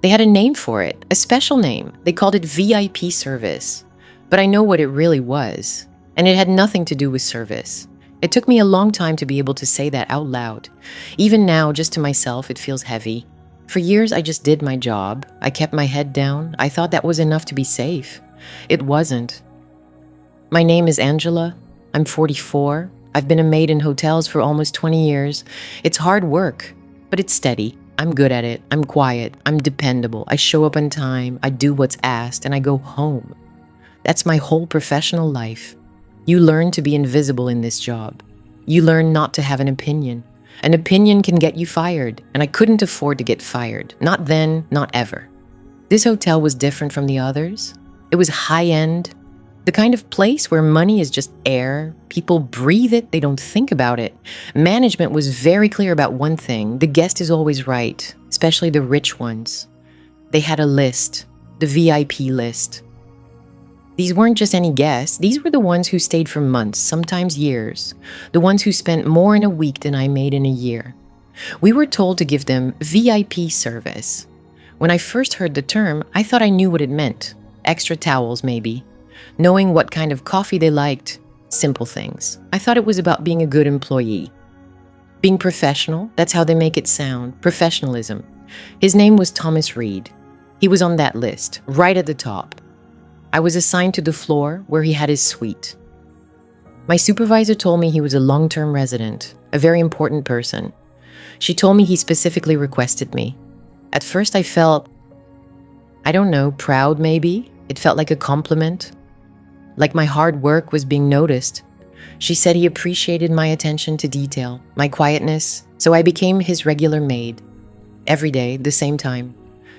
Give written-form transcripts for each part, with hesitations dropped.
They had a name for it, a special name. They called it VIP service. But I know what it really was, and it had nothing to do with service. It took me a long time to be able to say that out loud. Even now, just to myself, it feels heavy. For years, I just did my job. I kept my head down. I thought that was enough to be safe. It wasn't. My name is Angela. I'm 44. I've been a maid in hotels for almost 20 years. It's hard work, but it's steady. I'm good at it. I'm quiet. I'm dependable. I show up on time. I do what's asked, and I go home. That's my whole professional life. You learn to be invisible in this job. You learn not to have an opinion. An opinion can get you fired, and I couldn't afford to get fired. Not then, not ever. This hotel was different from the others. It was high-end, the kind of place where money is just air. People breathe it, they don't think about it. Management was very clear about one thing: the guest is always right, especially the rich ones. They had a list, the VIP list. These weren't just any guests. These were the ones who stayed for months, sometimes years. The ones who spent more in a week than I made in a year. We were told to give them VIP service. When I first heard the term, I thought I knew what it meant. Extra towels, maybe. Knowing what kind of coffee they liked. Simple things. I thought it was about being a good employee. Being professional, that's how they make it sound. Professionalism. His name was Thomas Reed. He was on that list, right at the top. I was assigned to the floor where he had his suite. My supervisor told me he was a long-term resident, a very important person. She told me he specifically requested me. At first I felt, I don't know, proud maybe. It felt like a compliment, like my hard work was being noticed. She said he appreciated my attention to detail, my quietness, so I became his regular maid. Every day, the same time.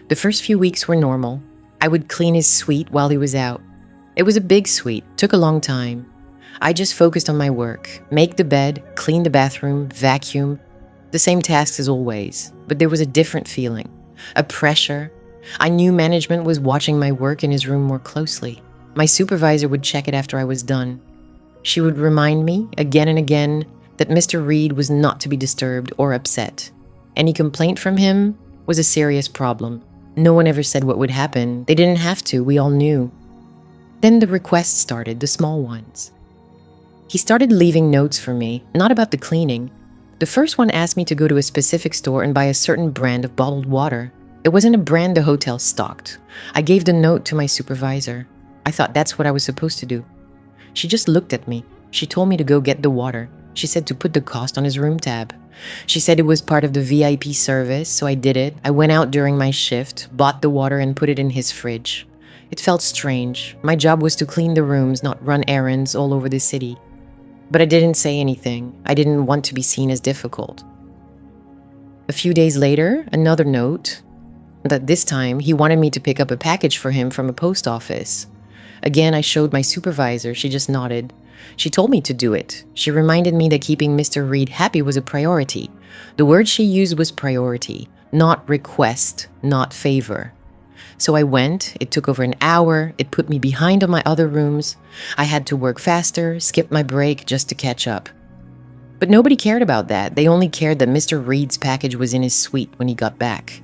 The first few weeks were normal. I would clean his suite while he was out. It was a big suite, took a long time. I just focused on my work. Make the bed, clean the bathroom, vacuum. The same tasks as always, but there was a different feeling, a pressure. I knew management was watching my work in his room more closely. My supervisor would check it after I was done. She would remind me again and again that Mr. Reed was not to be disturbed or upset. Any complaint from him was a serious problem. No one ever said what would happen. They didn't have to, we all knew. Then the requests started, the small ones. He started leaving notes for me, not about the cleaning. The first one asked me to go to a specific store and buy a certain brand of bottled water. It wasn't a brand the hotel stocked. I gave the note to my supervisor. I thought that's what I was supposed to do. She just looked at me. She told me to go get the water. She said to put the cost on his room tab. She said it was part of the VIP service, so I did it. I went out during my shift, bought the water and put it in his fridge. It felt strange. My job was to clean the rooms, not run errands all over the city. But I didn't say anything. I didn't want to be seen as difficult. A few days later, another note. That this time, he wanted me to pick up a package for him from a post office. Again, I showed my supervisor. She just nodded. She told me to do it. She reminded me that keeping Mr. Reed happy was a priority. The word she used was priority, not request, not favor. So I went. It took over an hour. It put me behind on my other rooms. I had to work faster, skip my break just to catch up. But nobody cared about that. They only cared that Mr. Reed's package was in his suite when he got back.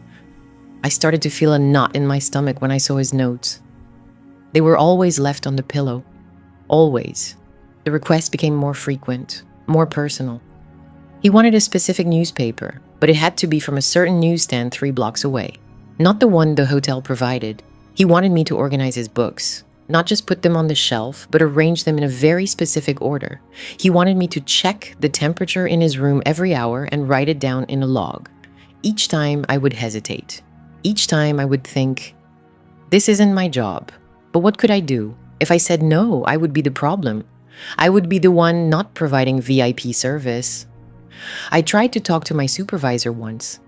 I started to feel a knot in my stomach when I saw his notes. They were always left on the pillow. Always. The requests became more frequent, more personal. He wanted a specific newspaper, but it had to be from a certain newsstand 3 blocks away. Not the one the hotel provided. He wanted me to organize his books, not just put them on the shelf, but arrange them in a very specific order. He wanted me to check the temperature in his room every hour and write it down in a log. Each time I would hesitate. Each time I would think, this isn't my job, but what could I do? If I said no, I would be the problem. I would be the one not providing VIP service. I tried to talk to my supervisor once.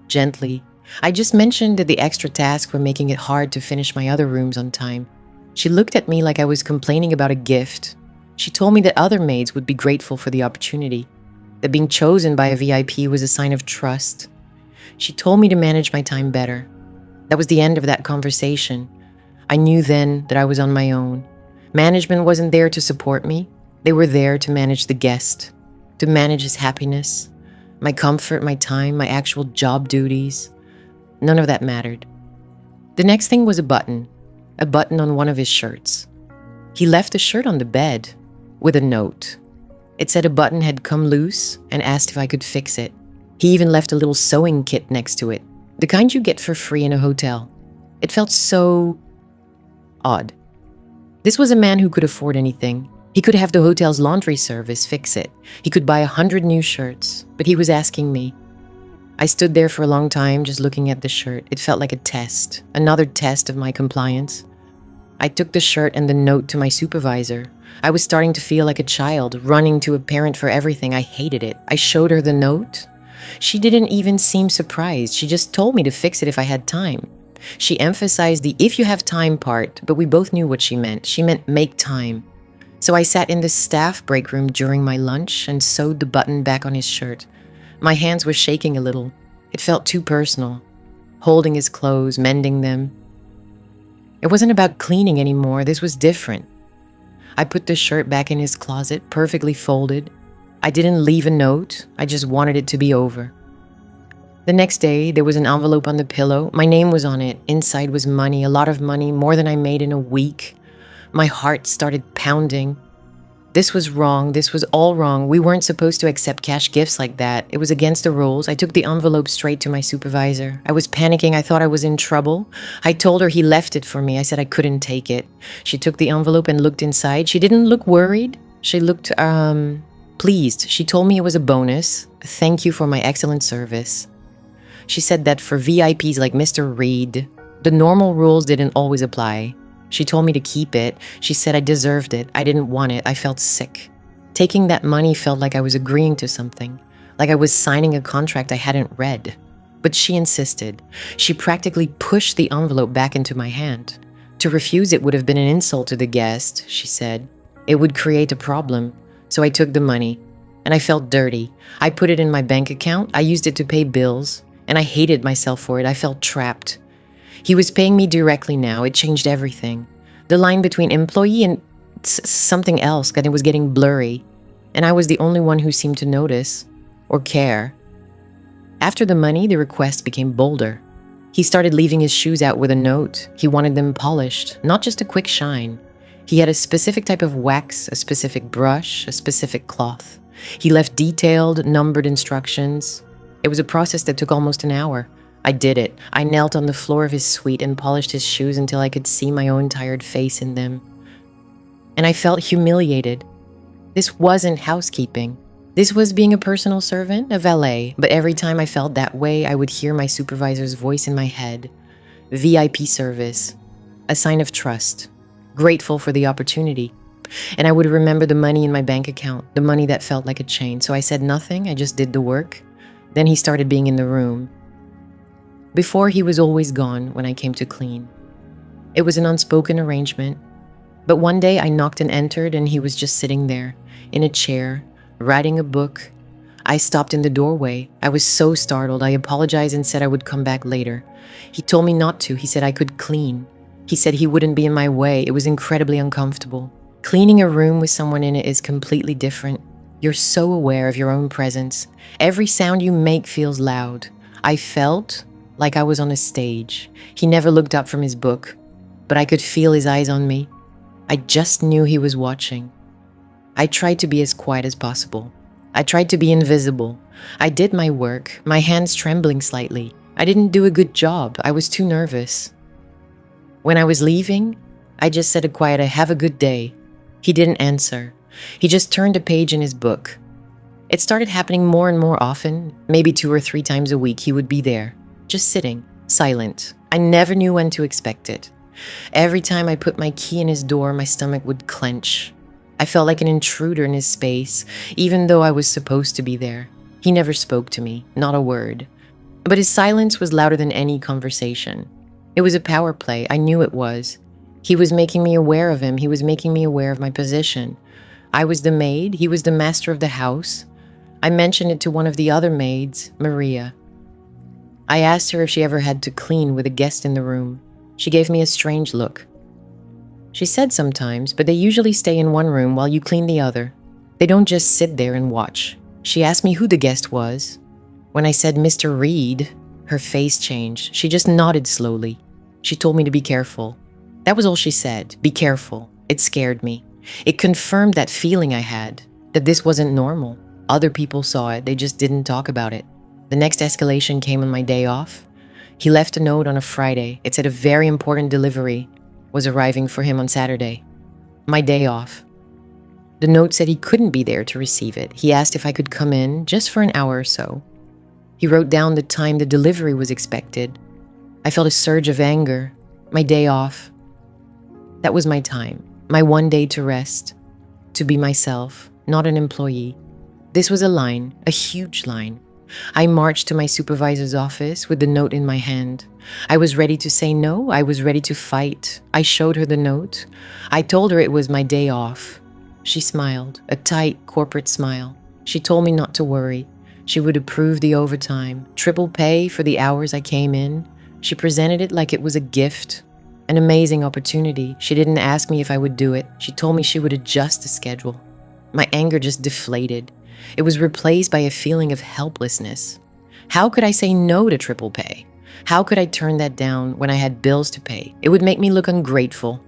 Gently. I just mentioned that the extra tasks were making it hard to finish my other rooms on time. She looked at me like I was complaining about a gift. She told me that other maids would be grateful for the opportunity, that being chosen by a VIP was a sign of trust. She told me to manage my time better. That was the end of that conversation. I knew then that I was on my own. Management wasn't there to support me. They were there to manage the guest, to manage his happiness, my comfort, my time, my actual job duties. None of that mattered. The next thing was a button on one of his shirts. He left the shirt on the bed with a note. It said a button had come loose and asked if I could fix it. He even left a little sewing kit next to it, the kind you get for free in a hotel. It felt so odd. This was a man who could afford anything. He could have the hotel's laundry service fix it. He could buy 100 new shirts, but he was asking me. I stood there for a long time just looking at the shirt. It felt like a test, another test of my compliance. I took the shirt and the note to my supervisor. I was starting to feel like a child, running to a parent for everything. I hated it. I showed her the note. She didn't even seem surprised. She just told me to fix it if I had time. She emphasized the if you have time part, but we both knew what she meant. She meant make time. So I sat in the staff break room during my lunch and sewed the button back on his shirt. My hands were shaking a little. It felt too personal. Holding his clothes, mending them. It wasn't about cleaning anymore. This was different. I put the shirt back in his closet, perfectly folded. I didn't leave a note. I just wanted it to be over. The next day, there was an envelope on the pillow. My name was on it. Inside was money, a lot of money, more than I made in a week. My heart started pounding. This was wrong. This was all wrong. We weren't supposed to accept cash gifts like that. It was against the rules. I took the envelope straight to my supervisor. I was panicking. I thought I was in trouble. I told her he left it for me. I said I couldn't take it. She took the envelope and looked inside. She didn't look worried. She looked, pleased. She told me it was a bonus. Thank you for my excellent service. She said that for VIPs like Mr. Reed, the normal rules didn't always apply. She told me to keep it. She said I deserved it. I didn't want it. I felt sick. Taking that money felt like I was agreeing to something, like I was signing a contract I hadn't read. But she insisted. She practically pushed the envelope back into my hand. To refuse it would have been an insult to the guest, she said. It would create a problem. So I took the money, and I felt dirty. I put it in my bank account. I used it to pay bills, and I hated myself for it. I felt trapped. He was paying me directly now. It changed everything. The line between employee and something else, it was getting blurry. And I was the only one who seemed to notice or care. After the money, the request became bolder. He started leaving his shoes out with a note. He wanted them polished, not just a quick shine. He had a specific type of wax, a specific brush, a specific cloth. He left detailed, numbered instructions. It was a process that took almost an hour. I did it. I knelt on the floor of his suite and polished his shoes until I could see my own tired face in them. And I felt humiliated. This wasn't housekeeping. This was being a personal servant, a valet. But every time I felt that way, I would hear my supervisor's voice in my head. VIP service. A sign of trust. Grateful for the opportunity. And I would remember the money in my bank account, the money that felt like a chain. So I said nothing. I just did the work. Then he started being in the room. Before, he was always gone when I came to clean. It was an unspoken arrangement. But one day I knocked and entered, and he was just sitting there, in a chair, writing a book. I stopped in the doorway. I was so startled. I apologized and said I would come back later. He told me not to. He said I could clean. He said he wouldn't be in my way. It was incredibly uncomfortable. Cleaning a room with someone in it is completely different. You're so aware of your own presence. Every sound you make feels loud. I felt like I was on a stage. He never looked up from his book, but I could feel his eyes on me. I just knew he was watching. I tried to be as quiet as possible. I tried to be invisible. I did my work, my hands trembling slightly. I didn't do a good job. I was too nervous. When I was leaving, I just said a quiet, "Have a good day." He didn't answer. He just turned a page in his book. It started happening more and more often. Maybe 2 or 3 times a week he would be there, just sitting, silent. I never knew when to expect it. Every time I put my key in his door, my stomach would clench. I felt like an intruder in his space, even though I was supposed to be there. He never spoke to me, not a word. But his silence was louder than any conversation. It was a power play. I knew it was. He was making me aware of him. He was making me aware of my position. I was the maid. He was the master of the house. I mentioned it to one of the other maids, Maria. I asked her if she ever had to clean with a guest in the room. She gave me a strange look. She said sometimes, but they usually stay in one room while you clean the other. They don't just sit there and watch. She asked me who the guest was. When I said Mr. Reed, her face changed. She just nodded slowly. She told me to be careful. That was all she said. Be careful. It scared me. It confirmed that feeling I had, that this wasn't normal. Other people saw it, they just didn't talk about it. The next escalation came on my day off. He left a note on a Friday. It said a very important delivery was arriving for him on Saturday. My day off. The note said he couldn't be there to receive it. He asked if I could come in just for an hour or so. He wrote down the time the delivery was expected. I felt a surge of anger. My day off. That was my time. My one day to rest. To be myself, not an employee. This was a line, a huge line. I marched to my supervisor's office with the note in my hand. I was ready to say no. I was ready to fight. I showed her the note. I told her it was my day off. She smiled, a tight corporate smile. She told me not to worry. She would approve the overtime, triple pay for the hours I came in. She presented it like it was a gift, an amazing opportunity. She didn't ask me if I would do it. She told me she would adjust the schedule. My anger just deflated. It was replaced by a feeling of helplessness. How could I say no to triple pay? How could I turn that down when I had bills to pay? It would make me look ungrateful,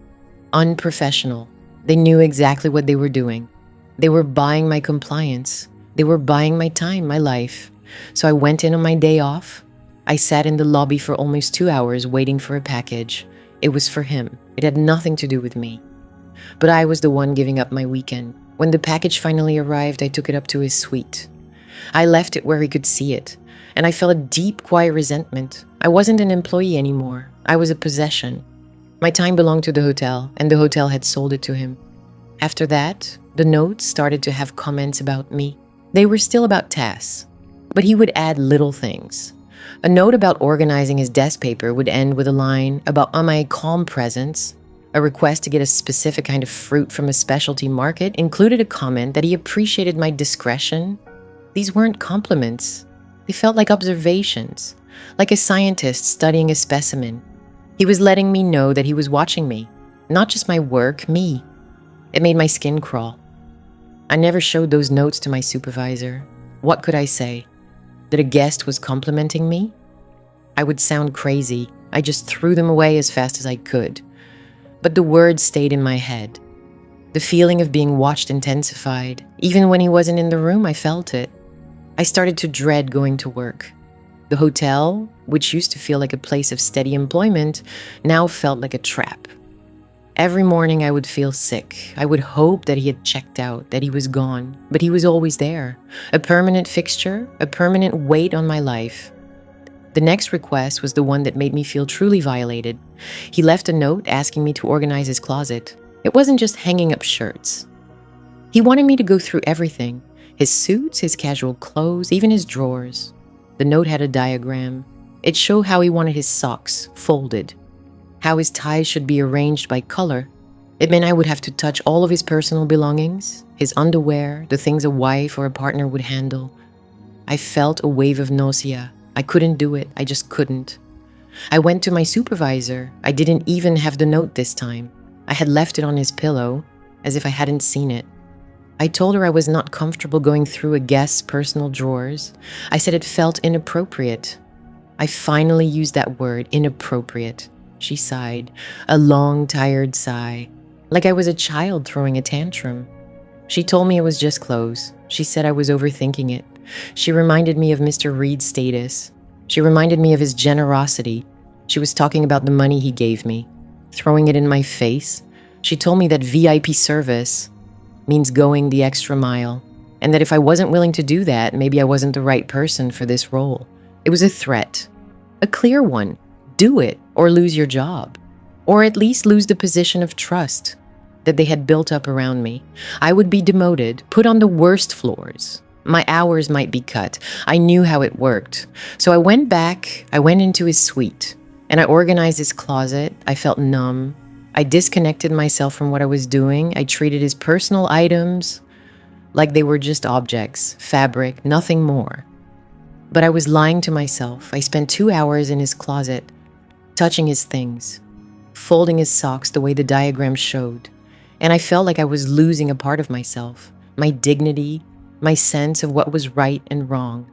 unprofessional. They knew exactly what they were doing. They were buying my compliance. They were buying my time, my life. So I went in on my day off. I sat in the lobby for almost 2 hours waiting for a package. It was for him. It had nothing to do with me. But I was the one giving up my weekend. When the package finally arrived, I took it up to his suite. I left it where he could see it, and I felt a deep, quiet resentment. I wasn't an employee anymore. I was a possession. My time belonged to the hotel, and the hotel had sold it to him. After that, the notes started to have comments about me. They were still about tasks, but he would add little things. A note about organizing his desk paper would end with a line about my calm presence. A request to get a specific kind of fruit from a specialty market included a comment that he appreciated my discretion. These weren't compliments. They felt like observations, like a scientist studying a specimen. He was letting me know that he was watching me, not just my work, me. It made my skin crawl. I never showed those notes to my supervisor. What could I say? That a guest was complimenting me? I would sound crazy. I just threw them away as fast as I could. But the words stayed in my head. The feeling of being watched intensified. Even when he wasn't in the room, I felt it. I started to dread going to work. The hotel, which used to feel like a place of steady employment, now felt like a trap. Every morning I would feel sick. I would hope that he had checked out, that he was gone. But he was always there. A permanent fixture, a permanent weight on my life. The next request was the one that made me feel truly violated. He left a note asking me to organize his closet. It wasn't just hanging up shirts. He wanted me to go through everything. His suits, his casual clothes, even his drawers. The note had a diagram. It showed how he wanted his socks folded, how his ties should be arranged by color. It meant I would have to touch all of his personal belongings, his underwear, the things a wife or a partner would handle. I felt a wave of nausea. I couldn't do it. I just couldn't. I went to my supervisor. I didn't even have the note this time. I had left it on his pillow, as if I hadn't seen it. I told her I was not comfortable going through a guest's personal drawers. I said it felt inappropriate. I finally used that word, inappropriate. She sighed, a long, tired sigh, like I was a child throwing a tantrum. She told me it was just clothes. She said I was overthinking it. She reminded me of Mr. Reed's status. She reminded me of his generosity. She was talking about the money he gave me, throwing it in my face. She told me that VIP service means going the extra mile, and that if I wasn't willing to do that, maybe I wasn't the right person for this role. It was a threat, a clear one. Do it or lose your job, or at least lose the position of trust that they had built up around me. I would be demoted, put on the worst floors. My hours might be cut. I knew how it worked. So I went into his suite, and I organized his closet. I felt numb. I disconnected myself from what I was doing. I treated his personal items like they were just objects, fabric, nothing more. But I was lying to myself. I spent 2 hours in his closet, touching his things, folding his socks the way the diagram showed. And I felt like I was losing a part of myself, my dignity, my sense of what was right and wrong.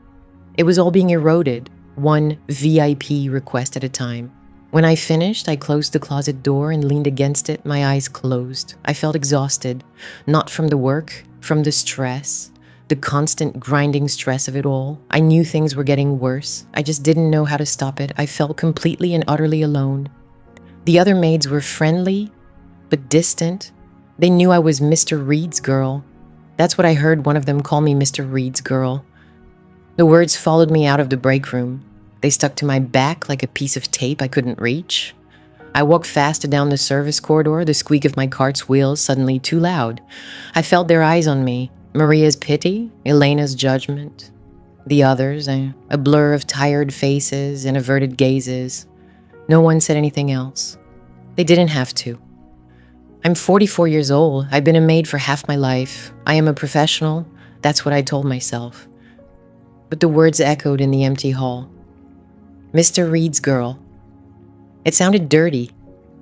It was all being eroded, one VIP request at a time. When I finished, I closed the closet door and leaned against it, my eyes closed. I felt exhausted, not from the work, from the stress, the constant grinding stress of it all. I knew things were getting worse. I just didn't know how to stop it. I felt completely and utterly alone. The other maids were friendly, but distant. They knew I was Mr. Reed's girl. That's what I heard one of them call me, Mr. Reed's girl. The words followed me out of the break room. They stuck to my back like a piece of tape I couldn't reach. I walked faster down the service corridor, the squeak of my cart's wheels suddenly too loud. I felt their eyes on me, Maria's pity, Elena's judgment. The others, a blur of tired faces and averted gazes. No one said anything else. They didn't have to. I'm 44 years old. I've been a maid for half my life. I am a professional. That's what I told myself. But the words echoed in the empty hall. Mr. Reed's girl. It sounded dirty.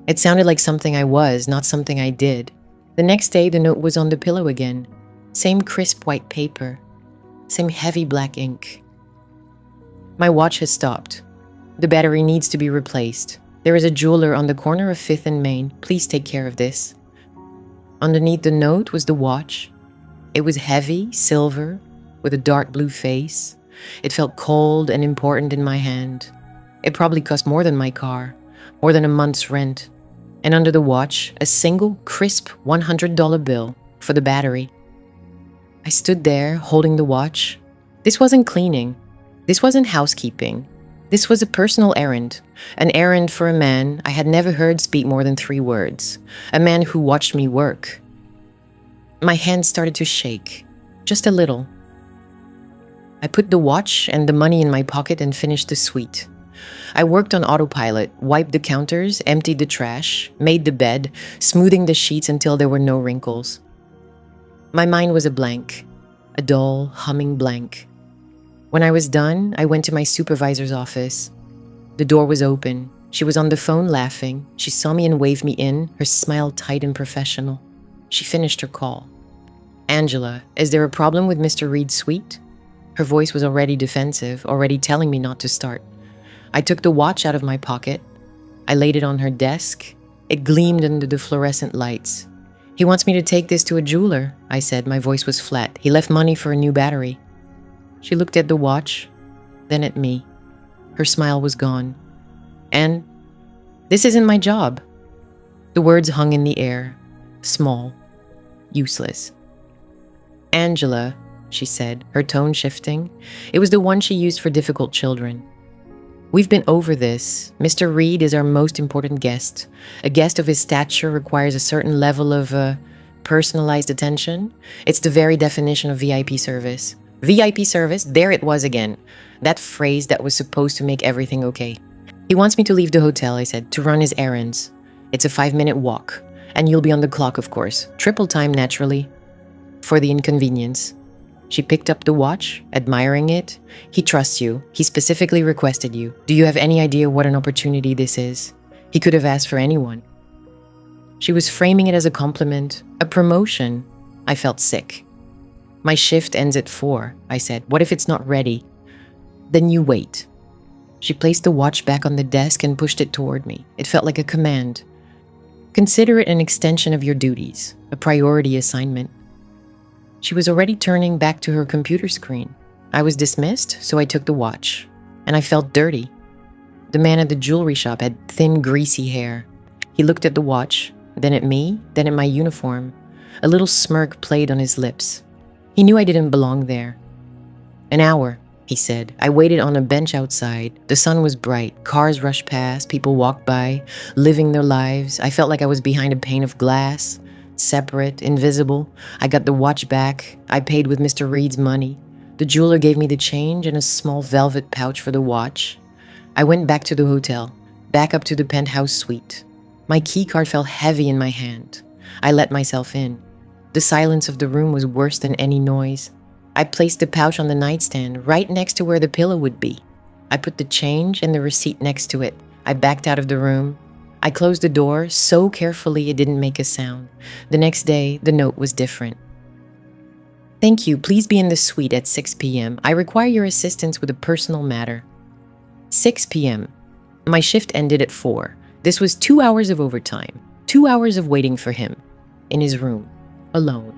It sounded like something I was, not something I did. The next day, the note was on the pillow again. Same crisp white paper. Same heavy black ink. My watch has stopped. The battery needs to be replaced. There is a jeweler on the corner of 5th and Main. Please take care of this. Underneath the note was the watch. It was heavy, silver, with a dark blue face. It felt cold and important in my hand. It probably cost more than my car, more than a month's rent. And under the watch, a single, crisp $100 bill for the battery. I stood there, holding the watch. This wasn't cleaning. This wasn't housekeeping. This was a personal errand. An errand for a man I had never heard speak more than 3 words. A man who watched me work. My hands started to shake, just a little. I put the watch and the money in my pocket and finished the suite. I worked on autopilot, wiped the counters, emptied the trash, made the bed, smoothing the sheets until there were no wrinkles. My mind was a blank, a dull, humming blank. When I was done, I went to my supervisor's office. The door was open. She was on the phone laughing. She saw me and waved me in, her smile tight and professional. She finished her call. Angela, is there a problem with Mr. Reed's suite? Her voice was already defensive, already telling me not to start. I took the watch out of my pocket. I laid it on her desk. It gleamed under the fluorescent lights. He wants me to take this to a jeweler, I said. My voice was flat. He left money for a new battery. She looked at the watch, then at me. Her smile was gone. And this isn't my job. The words hung in the air, small, useless. Angela, she said, her tone shifting. It was the one she used for difficult children. We've been over this. Mr. Reed is our most important guest. A guest of his stature requires a certain level of personalized attention. It's the very definition of VIP service. VIP service, there it was again. That phrase that was supposed to make everything okay. He wants me to leave the hotel, I said, to run his errands. It's a 5-minute walk. And you'll be on the clock, of course. Triple time, naturally. For the inconvenience. She picked up the watch, admiring it. He trusts you. He specifically requested you. Do you have any idea what an opportunity this is? He could have asked for anyone. She was framing it as a compliment, a promotion. I felt sick. My shift ends at 4, I said. What if it's not ready? Then you wait. She placed the watch back on the desk and pushed it toward me. It felt like a command. Consider it an extension of your duties, a priority assignment. She was already turning back to her computer screen. I was dismissed, so I took the watch. And I felt dirty. The man at the jewelry shop had thin, greasy hair. He looked at the watch, then at me, then at my uniform. A little smirk played on his lips. He knew I didn't belong there. An hour, he said. I waited on a bench outside. The sun was bright. Cars rushed past. People walked by, living their lives. I felt like I was behind a pane of glass. Separate, invisible. I got the watch back. I paid with Mr. Reed's money. The jeweler gave me the change and a small velvet pouch for the watch. I went back to the hotel, back up to the penthouse suite. My key card felt heavy in my hand. I let myself in. The silence of the room was worse than any noise. I placed the pouch on the nightstand, right next to where the pillow would be. I put the change and the receipt next to it. I backed out of the room. I closed the door so carefully it didn't make a sound. The next day, the note was different. Thank you. Please be in the suite at 6 p.m. I require your assistance with a personal matter. 6 p.m. My shift ended at 4. This was 2 hours of overtime, 2 hours of waiting for him, in his room, alone.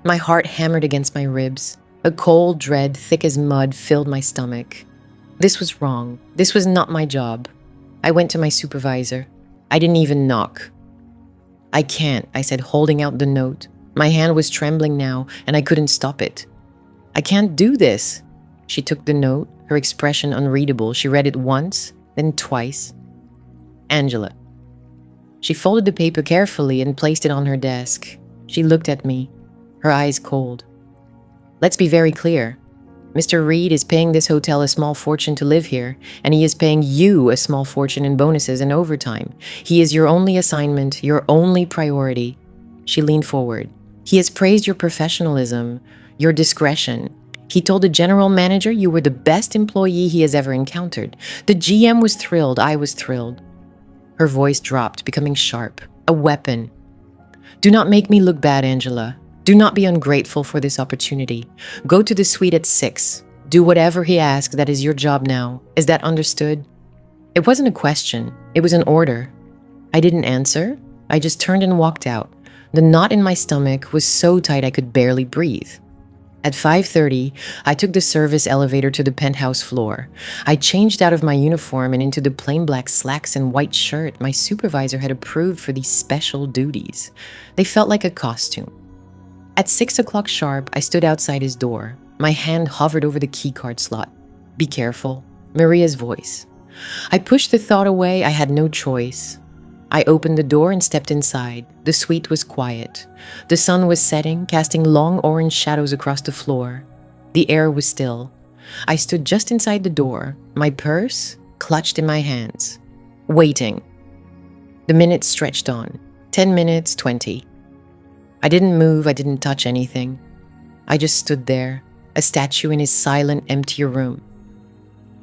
My heart hammered against my ribs. A cold dread, thick as mud, filled my stomach. This was wrong. This was not my job. I went to my supervisor. I didn't even knock. I can't, I said, holding out the note. My hand was trembling now, and I couldn't stop it. I can't do this. She took the note, her expression unreadable. She read it once, then twice. Angela. She folded the paper carefully and placed it on her desk. She looked at me, her eyes cold. Let's be very clear. Mr. Reed is paying this hotel a small fortune to live here, and he is paying you a small fortune in bonuses and overtime. He is your only assignment, your only priority. She leaned forward. He has praised your professionalism, your discretion. He told the general manager you were the best employee he has ever encountered. The GM was thrilled. I was thrilled. Her voice dropped, becoming sharp. A weapon. Do not make me look bad, Angela. Do not be ungrateful for this opportunity. Go to the suite at 6. Do whatever he asks. That is your job now. Is that understood? It wasn't a question. It was an order. I didn't answer. I just turned and walked out. The knot in my stomach was so tight I could barely breathe. At 5:30, I took the service elevator to the penthouse floor. I changed out of my uniform and into the plain black slacks and white shirt my supervisor had approved for these special duties. They felt like a costume. At 6 o'clock sharp, I stood outside his door. My hand hovered over the keycard slot. Be careful. Maria's voice. I pushed the thought away. I had no choice. I opened the door and stepped inside. The suite was quiet. The sun was setting, casting long orange shadows across the floor. The air was still. I stood just inside the door, my purse clutched in my hands, waiting. The minutes stretched on. 10 minutes, 20. I didn't move, I didn't touch anything. I just stood there, a statue in his silent, empty room.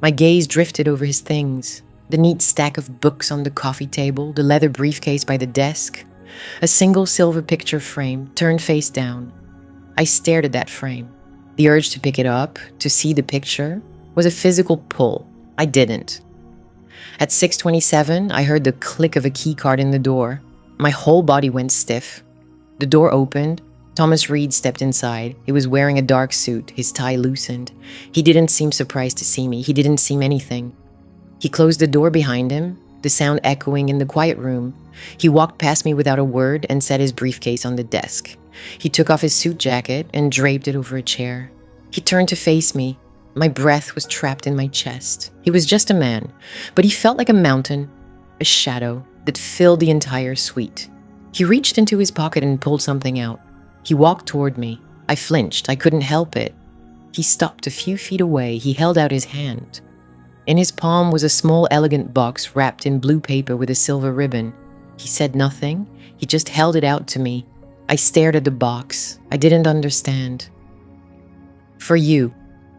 My gaze drifted over his things, the neat stack of books on the coffee table, the leather briefcase by the desk, a single silver picture frame turned face down. I stared at that frame. The urge to pick it up, to see the picture, was a physical pull. I didn't. At 6:27, I heard the click of a key card in the door. My whole body went stiff. The door opened. Thomas Reed stepped inside. He was wearing a dark suit, his tie loosened. He didn't seem surprised to see me. He didn't seem anything. He closed the door behind him, the sound echoing in the quiet room. He walked past me without a word and set his briefcase on the desk. He took off his suit jacket and draped it over a chair. He turned to face me. My breath was trapped in my chest. He was just a man, but he felt like a mountain, a shadow that filled the entire suite. He reached into his pocket and pulled something out. He walked toward me. I flinched. I couldn't help it. He stopped a few feet away. He held out his hand. In his palm was a small, elegant box wrapped in blue paper with a silver ribbon. He said nothing. He just held it out to me. I stared at the box. I didn't understand. For you,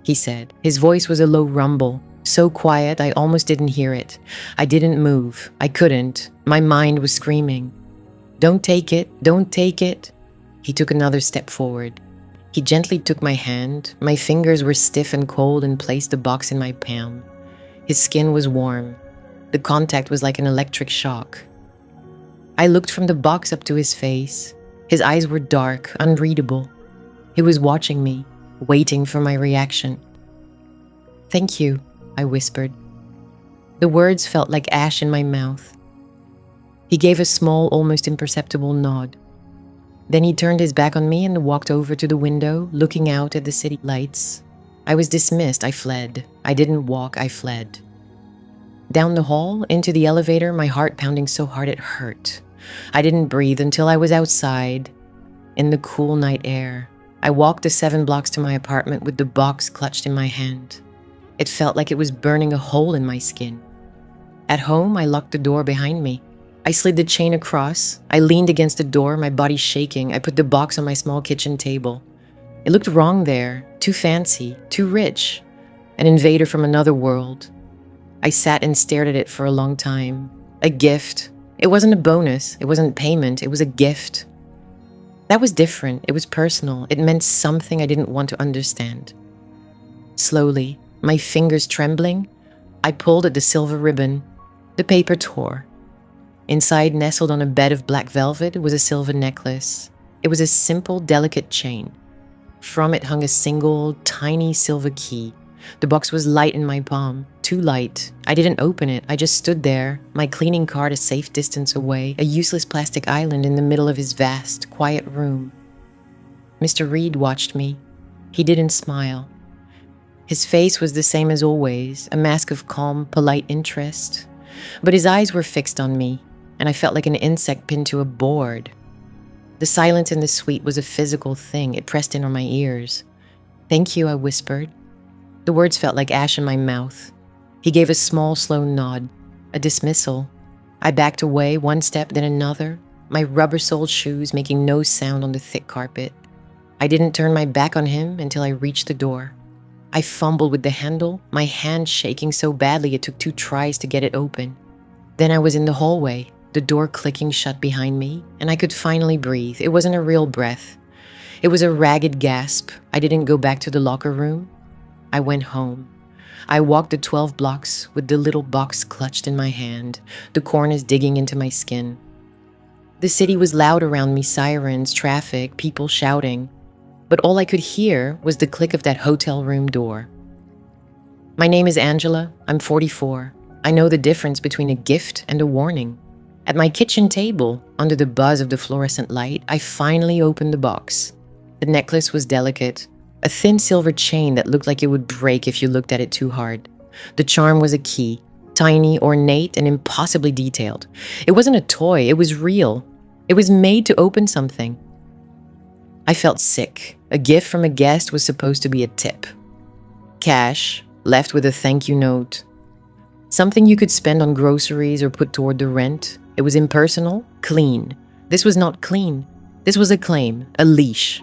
he said. His voice was a low rumble, so quiet I almost didn't hear it. I didn't move. I couldn't. My mind was screaming. Don't take it. Don't take it. He took another step forward. He gently took my hand. My fingers were stiff and cold and placed the box in my palm. His skin was warm. The contact was like an electric shock. I looked from the box up to his face. His eyes were dark, unreadable. He was watching me, waiting for my reaction. Thank you, I whispered. The words felt like ash in my mouth. He gave a small, almost imperceptible nod. Then he turned his back on me and walked over to the window, looking out at the city lights. I was dismissed. I fled. I didn't walk. I fled. Down the hall, into the elevator, my heart pounding so hard it hurt. I didn't breathe until I was outside, in the cool night air. I walked the 7 blocks to my apartment with the box clutched in my hand. It felt like it was burning a hole in my skin. At home, I locked the door behind me. I slid the chain across. I leaned against the door, my body shaking. I put the box on my small kitchen table. It looked wrong there, too fancy, too rich, an invader from another world. I sat and stared at it for a long time. A gift. It wasn't a bonus. It wasn't payment. It was a gift. That was different. It was personal. It meant something I didn't want to understand. Slowly, my fingers trembling, I pulled at the silver ribbon. The paper tore. Inside, nestled on a bed of black velvet, was a silver necklace. It was a simple, delicate chain. From it hung a single, tiny silver key. The box was light in my palm, too light. I didn't open it. I just stood there, my cleaning cart a safe distance away, a useless plastic island in the middle of his vast, quiet room. Mr. Reed watched me. He didn't smile. His face was the same as always, a mask of calm, polite interest. But his eyes were fixed on me, and I felt like an insect pinned to a board. The silence in the suite was a physical thing. It pressed in on my ears. "Thank you," I whispered. The words felt like ash in my mouth. He gave a small, slow nod, a dismissal. I backed away, one step, then another, my rubber-soled shoes making no sound on the thick carpet. I didn't turn my back on him until I reached the door. I fumbled with the handle, my hand shaking so badly it took 2 tries to get it open. Then I was in the hallway, the door clicking shut behind me, and I could finally breathe. It wasn't a real breath. It was a ragged gasp. I didn't go back to the locker room. I went home. I walked the 12 blocks with the little box clutched in my hand, the corners digging into my skin. The city was loud around me, sirens, traffic, people shouting. But all I could hear was the click of that hotel room door. My name is Angela. I'm 44. I know the difference between a gift and a warning. At my kitchen table, under the buzz of the fluorescent light, I finally opened the box. The necklace was delicate, a thin silver chain that looked like it would break if you looked at it too hard. The charm was a key, tiny, ornate, and impossibly detailed. It wasn't a toy, it was real. It was made to open something. I felt sick. A gift from a guest was supposed to be a tip. Cash, left with a thank you note. Something you could spend on groceries or put toward the rent. It was impersonal, clean. This was not clean. This was a claim, a leash.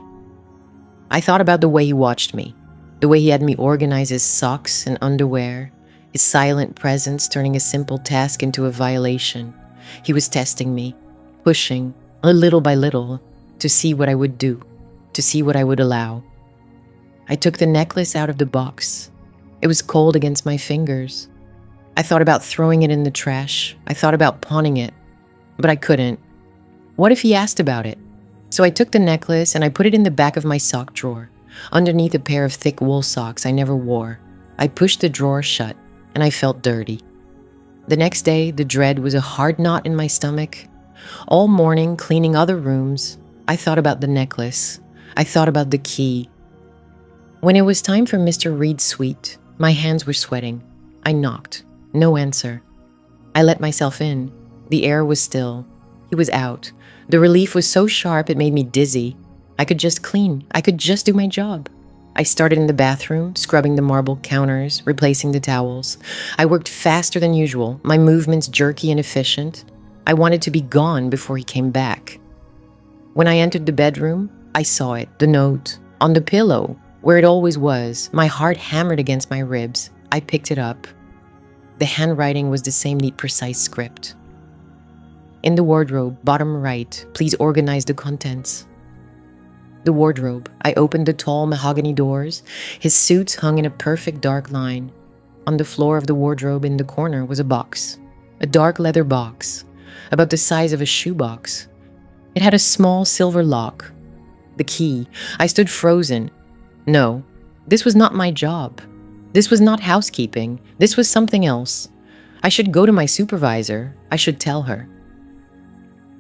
I thought about the way he watched me, the way he had me organize his socks and underwear, his silent presence turning a simple task into a violation. He was testing me, pushing, little by little, to see what I would do, to see what I would allow. I took the necklace out of the box. It was cold against my fingers. I thought about throwing it in the trash. I thought about pawning it, but I couldn't. What if he asked about it? So I took the necklace and I put it in the back of my sock drawer, underneath a pair of thick wool socks I never wore. I pushed the drawer shut, and I felt dirty. The next day, the dread was a hard knot in my stomach. All morning, cleaning other rooms, I thought about the necklace. I thought about the key. When it was time for Mr. Reed's suite, my hands were sweating. I knocked. No answer. I let myself in. The air was still. He was out. The relief was so sharp it made me dizzy. I could just clean. I could just do my job. I started in the bathroom, scrubbing the marble counters, replacing the towels. I worked faster than usual, my movements jerky and efficient. I wanted to be gone before he came back. When I entered the bedroom, I saw it, the note, on the pillow, where it always was. My heart hammered against my ribs. I picked it up. The handwriting was the same neat, precise script. In the wardrobe, bottom right, please organize the contents. The wardrobe. I opened the tall mahogany doors. His suits hung in a perfect dark line. On the floor of the wardrobe in the corner was a box. A dark leather box, about the size of a shoebox. It had a small silver lock. The key. I stood frozen. No, this was not my job. This was not housekeeping. This was something else. I should go to my supervisor. I should tell her.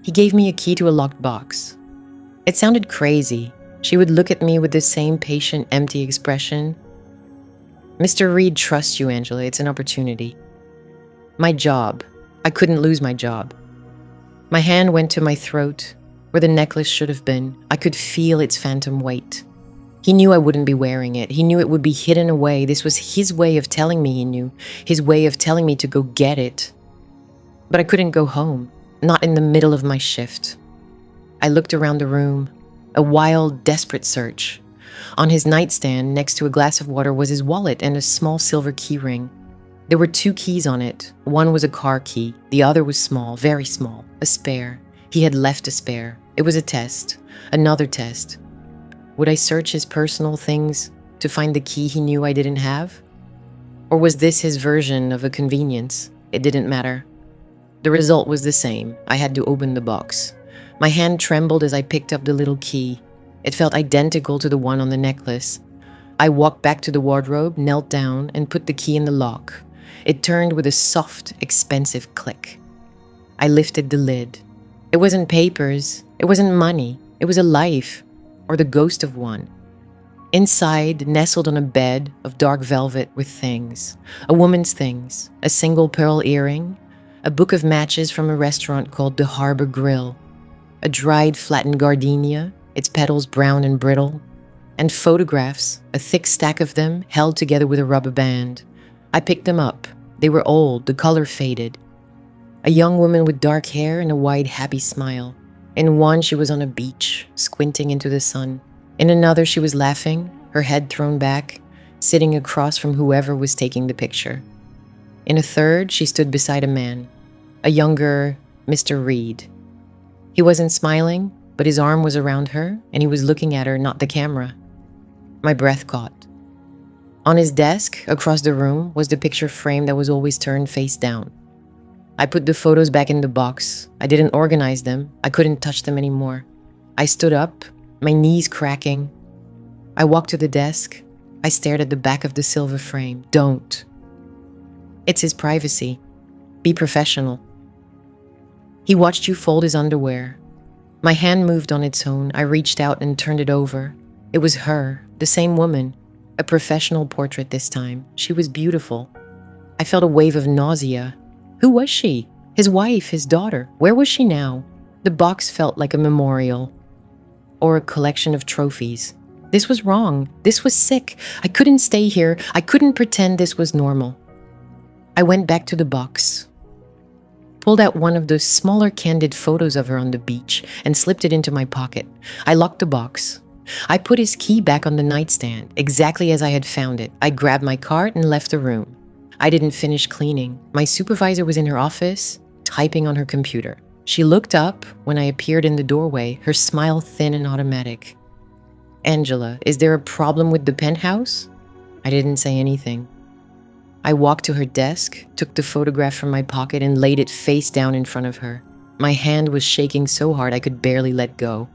He gave me a key to a locked box. It sounded crazy. She would look at me with the same patient, empty expression. Mr. Reed trusts you, Angela. It's an opportunity. My job. I couldn't lose my job. My hand went to my throat, where the necklace should have been. I could feel its phantom weight. He knew I wouldn't be wearing it. He knew it would be hidden away. This was his way of telling me he knew. His way of telling me to go get it. But I couldn't go home. Not in the middle of my shift. I looked around the room, a wild, desperate search. On his nightstand, next to a glass of water, was his wallet and a small silver key ring. There were 2 keys on it. One was a car key. The other was small, very small, a spare. He had left a spare. It was a test, another test. Would I search his personal things to find the key he knew I didn't have? Or was this his version of a convenience? It didn't matter. The result was the same. I had to open the box. My hand trembled as I picked up the little key. It felt identical to the one on the necklace. I walked back to the wardrobe, knelt down, and put the key in the lock. It turned with a soft, expensive click. I lifted the lid. It wasn't papers. It wasn't money. It was a life, or the ghost of one. Inside, nestled on a bed of dark velvet with things. A woman's things, a single pearl earring, a book of matches from a restaurant called the Harbor Grill, a dried flattened gardenia, its petals brown and brittle, and photographs, a thick stack of them held together with a rubber band. I picked them up. They were old, the color faded. A young woman with dark hair and a wide, happy smile. In one, she was on a beach, squinting into the sun. In another, she was laughing, her head thrown back, sitting across from whoever was taking the picture. In a third, she stood beside a man, a younger Mr. Reed. He wasn't smiling, but his arm was around her, and he was looking at her, not the camera. My breath caught. On his desk, across the room, was the picture frame that was always turned face down. I put the photos back in the box. I didn't organize them. I couldn't touch them anymore. I stood up, my knees cracking. I walked to the desk. I stared at the back of the silver frame. Don't. It's his privacy. Be professional. He watched you fold his underwear. My hand moved on its own. I reached out and turned it over. It was her, the same woman. A professional portrait this time. She was beautiful. I felt a wave of nausea. Who was she? His wife, his daughter. Where was she now? The box felt like a memorial. Or a collection of trophies. This was wrong. This was sick. I couldn't stay here. I couldn't pretend this was normal. I went back to the box, pulled out one of those smaller candid photos of her on the beach and slipped it into my pocket. I locked the box. I put his key back on the nightstand, exactly as I had found it. I grabbed my cart and left the room. I didn't finish cleaning. My supervisor was in her office, typing on her computer. She looked up when I appeared in the doorway, her smile thin and automatic. "Angela, is there a problem with the penthouse?" I didn't say anything. I walked to her desk, took the photograph from my pocket and laid it face down in front of her. My hand was shaking so hard I could barely let go.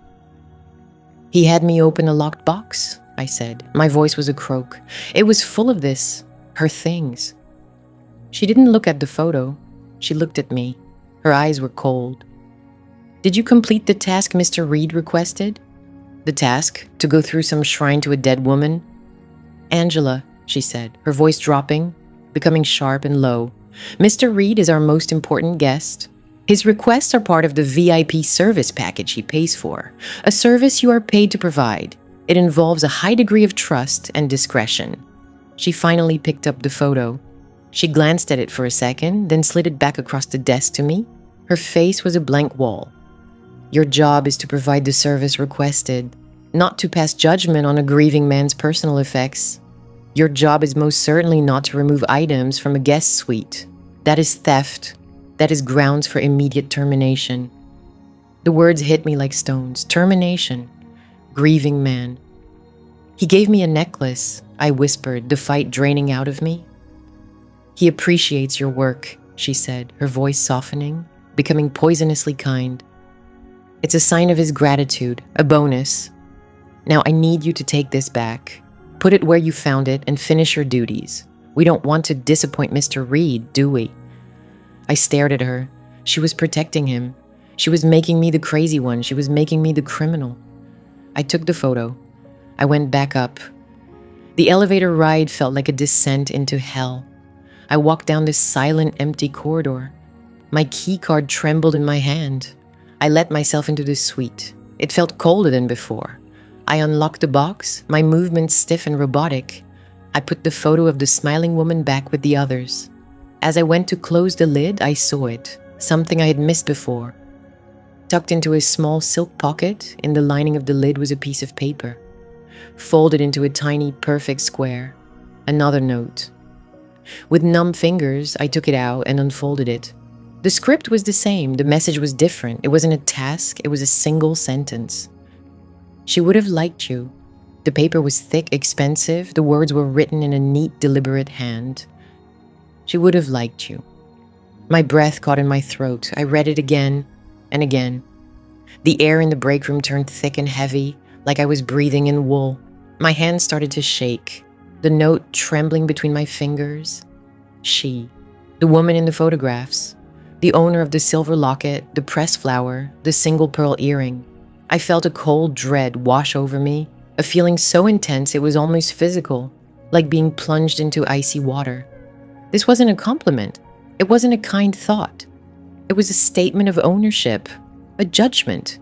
"He had me open a locked box," I said. My voice was a croak. It was full of this, her things. She didn't look at the photo. She looked at me. Her eyes were cold. "Did you complete the task Mr. Reed requested?" "The task? To go through some shrine to a dead woman?" "Angela," she said, her voice dropping, becoming sharp and low. "Mr. Reed is our most important guest. His requests are part of the VIP service package he pays for, a service you are paid to provide. It involves a high degree of trust and discretion." She finally picked up the photo. She glanced at it for a second, then slid it back across the desk to me. Her face was a blank wall. "Your job is to provide the service requested, not to pass judgment on a grieving man's personal effects. Your job is most certainly not to remove items from a guest suite. That is theft. That is grounds for immediate termination." The words hit me like stones. Termination. Grieving man. "He gave me a necklace," I whispered, the fight draining out of me. "He appreciates your work," she said, her voice softening, becoming poisonously kind. "It's a sign of his gratitude, a bonus. Now I need you to take this back. Put it where you found it and finish your duties. We don't want to disappoint Mr. Reed, do we?" I stared at her. She was protecting him. She was making me the crazy one. She was making me the criminal. I took the photo. I went back up. The elevator ride felt like a descent into hell. I walked down this silent, empty corridor. My key card trembled in my hand. I let myself into the suite. It felt colder than before. I unlocked the box, my movements stiff and robotic. I put the photo of the smiling woman back with the others. As I went to close the lid, I saw it, something I had missed before. Tucked into a small silk pocket, in the lining of the lid was a piece of paper. Folded into a tiny, perfect square. Another note. With numb fingers, I took it out and unfolded it. The script was the same, the message was different. It wasn't a task, it was a single sentence. "She would have liked you." The paper was thick, expensive. The words were written in a neat, deliberate hand. "She would have liked you." My breath caught in my throat. I read it again and again. The air in the break room turned thick and heavy, like I was breathing in wool. My hands started to shake, the note trembling between my fingers. She, the woman in the photographs, the owner of the silver locket, the pressed flower, the single pearl earring. I felt a cold dread wash over me, a feeling so intense it was almost physical, like being plunged into icy water. This wasn't a compliment. It wasn't a kind thought. It was a statement of ownership, a judgment.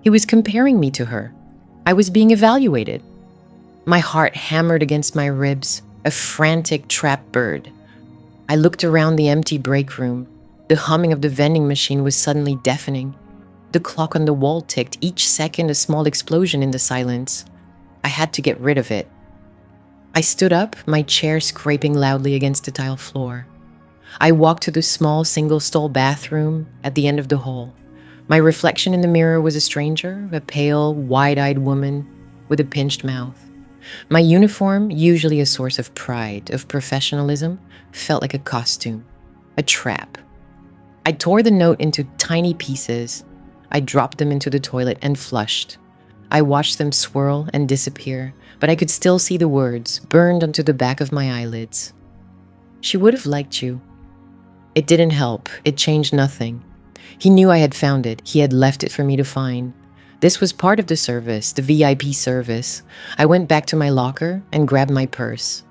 He was comparing me to her. I was being evaluated. My heart hammered against my ribs, a frantic trapped bird. I looked around the empty break room. The humming of the vending machine was suddenly deafening. The clock on the wall ticked, each second a small explosion in the silence. I had to get rid of it. I stood up, my chair scraping loudly against the tile floor. I walked to the small single-stall bathroom at the end of the hall. My reflection in the mirror was a stranger, a pale, wide-eyed woman with a pinched mouth. My uniform, usually a source of pride, of professionalism, felt like a costume, a trap. I tore the note into tiny pieces. I dropped them into the toilet and flushed. I watched them swirl and disappear, but I could still see the words burned onto the back of my eyelids. She would have liked you. It didn't help. It changed nothing. He knew I had found it. He had left it for me to find. This was part of the service, the VIP service. I went back to my locker and grabbed my purse.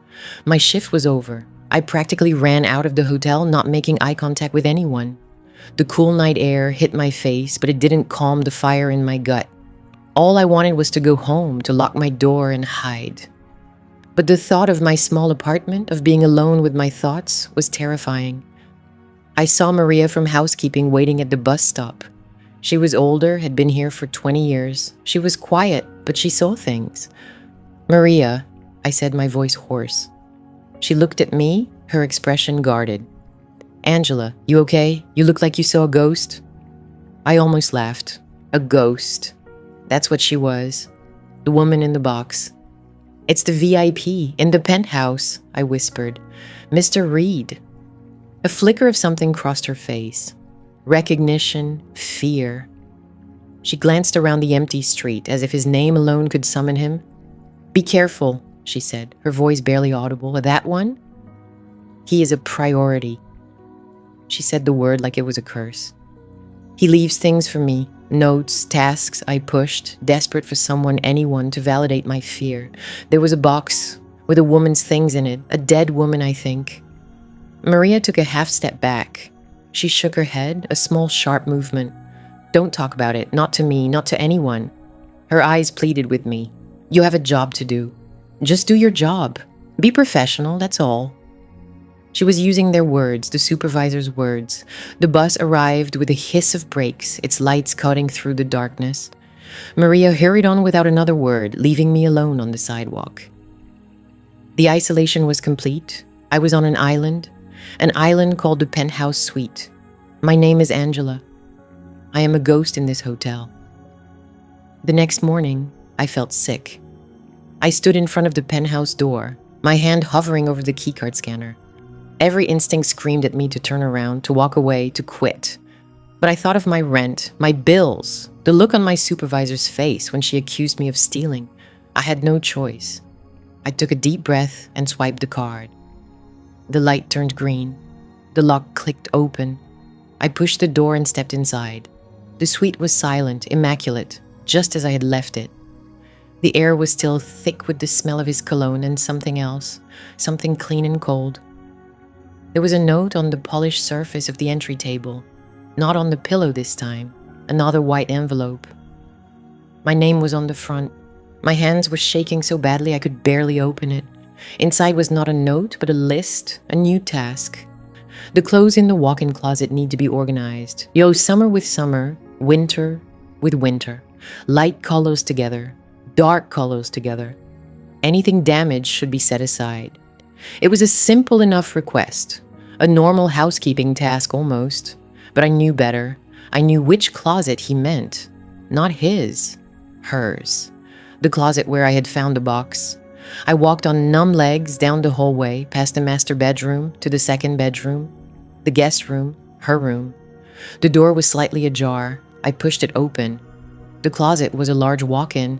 My shift was over. I practically ran out of the hotel, not making eye contact with anyone. The cool night air hit my face, but it didn't calm the fire in my gut. All I wanted was to go home, to lock my door and hide. But the thought of my small apartment, of being alone with my thoughts, was terrifying. I saw Maria from housekeeping waiting at the bus stop. She was older, had been here for 20 years. She was quiet, but she saw things. "Maria," I said, my voice hoarse. She looked at me, her expression guarded. "Angela, you okay? You look like you saw a ghost." I almost laughed. A ghost. That's what she was. The woman in the box. "It's the VIP in the penthouse," I whispered. "Mr. Reed." A flicker of something crossed her face. Recognition, fear. She glanced around the empty street as if his name alone could summon him. "Be careful," she said, her voice barely audible. "That one? He is a priority." She said the word like it was a curse. "He leaves things for me, notes, tasks I pushed, desperate for someone, anyone, to validate my fear. There was a box with a woman's things in it, a dead woman, I think." Maria took a half step back. She shook her head, a small, sharp movement. "Don't talk about it, not to me, not to anyone." Her eyes pleaded with me. "You have a job to do. Just do your job. Be professional, that's all." She was using their words, the supervisor's words. The bus arrived with a hiss of brakes, its lights cutting through the darkness. Maria hurried on without another word, leaving me alone on the sidewalk. The isolation was complete. I was on an island called the Penthouse Suite. My name is Angela. I am a ghost in this hotel. The next morning, I felt sick. I stood in front of the penthouse door, my hand hovering over the keycard scanner. Every instinct screamed at me to turn around, to walk away, to quit. But I thought of my rent, my bills, the look on my supervisor's face when she accused me of stealing. I had no choice. I took a deep breath and swiped the card. The light turned green. The lock clicked open. I pushed the door and stepped inside. The suite was silent, immaculate, just as I had left it. The air was still thick with the smell of his cologne and something else, something clean and cold. There was a note on the polished surface of the entry table, not on the pillow this time, another white envelope. My name was on the front. My hands were shaking so badly I could barely open it. Inside was not a note, but a list, a new task. The clothes in the walk-in closet need to be organized. Yo, summer with summer, winter with winter. Light colors together, dark colors together. Anything damaged should be set aside. It was a simple enough request, a normal housekeeping task almost, but I knew better. I knew which closet he meant. Not his, hers. The closet where I had found the box. I walked on numb legs down the hallway, past the master bedroom, to the second bedroom, the guest room, her room. The door was slightly ajar. I pushed it open. The closet was a large walk-in.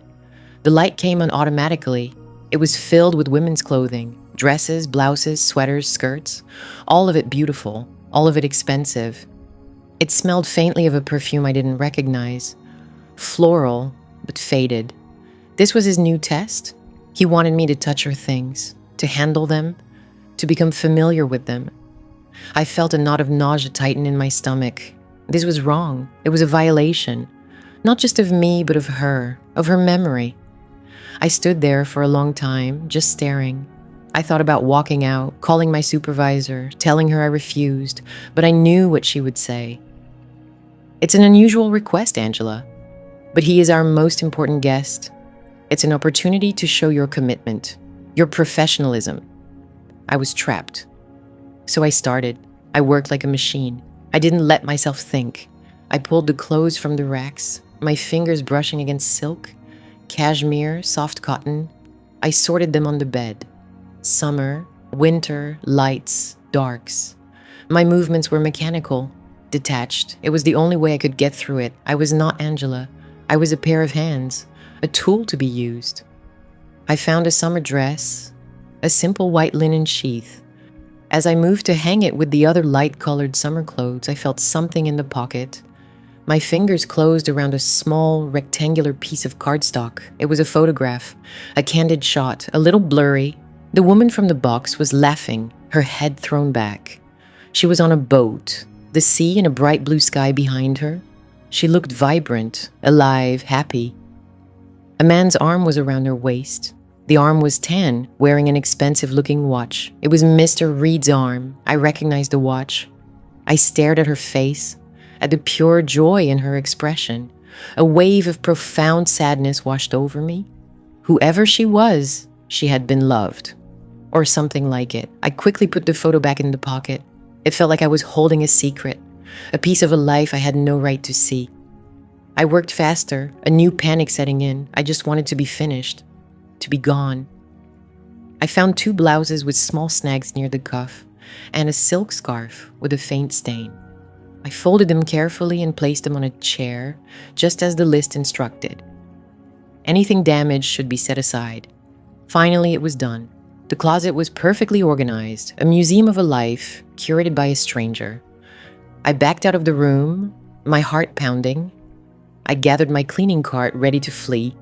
The light came on automatically. It was filled with women's clothing, dresses, blouses, sweaters, skirts, all of it beautiful, all of it expensive. It smelled faintly of a perfume I didn't recognize, floral, but faded. This was his new test. He wanted me to touch her things, to handle them, to become familiar with them. I felt a knot of nausea tighten in my stomach. This was wrong. It was a violation, not just of me, but of her memory. I stood there for a long time, just staring. I thought about walking out, calling my supervisor, telling her I refused, but I knew what she would say. It's an unusual request, Angela, but he is our most important guest. It's an opportunity to show your commitment, your professionalism. I was trapped. So I started. I worked like a machine. I didn't let myself think. I pulled the clothes from the racks, my fingers brushing against silk, cashmere, soft cotton. I sorted them on the bed. Summer, winter, lights, darks. My movements were mechanical, detached. It was the only way I could get through it. I was not Angela. I was a pair of hands, a tool to be used. I found a summer dress, a simple white linen sheath. As I moved to hang it with the other light-colored summer clothes, I felt something in the pocket. My fingers closed around a small, rectangular piece of cardstock. It was a photograph, a candid shot, a little blurry. The woman from the box was laughing, her head thrown back. She was on a boat, the sea and a bright blue sky behind her. She looked vibrant, alive, happy. A man's arm was around her waist. The arm was tan, wearing an expensive-looking watch. It was Mr. Reed's arm. I recognized the watch. I stared at her face, at the pure joy in her expression. A wave of profound sadness washed over me. Whoever she was, she had been loved. Or something like it. I quickly put the photo back in the pocket. It felt like I was holding a secret, a piece of a life I had no right to see. I worked faster, a new panic setting in. I just wanted to be finished, to be gone. I found 2 blouses with small snags near the cuff and a silk scarf with a faint stain. I folded them carefully and placed them on a chair, just as the list instructed. Anything damaged should be set aside. Finally, it was done. The closet was perfectly organized, a museum of a life curated by a stranger. I backed out of the room, my heart pounding. I gathered my cleaning cart, ready to flee.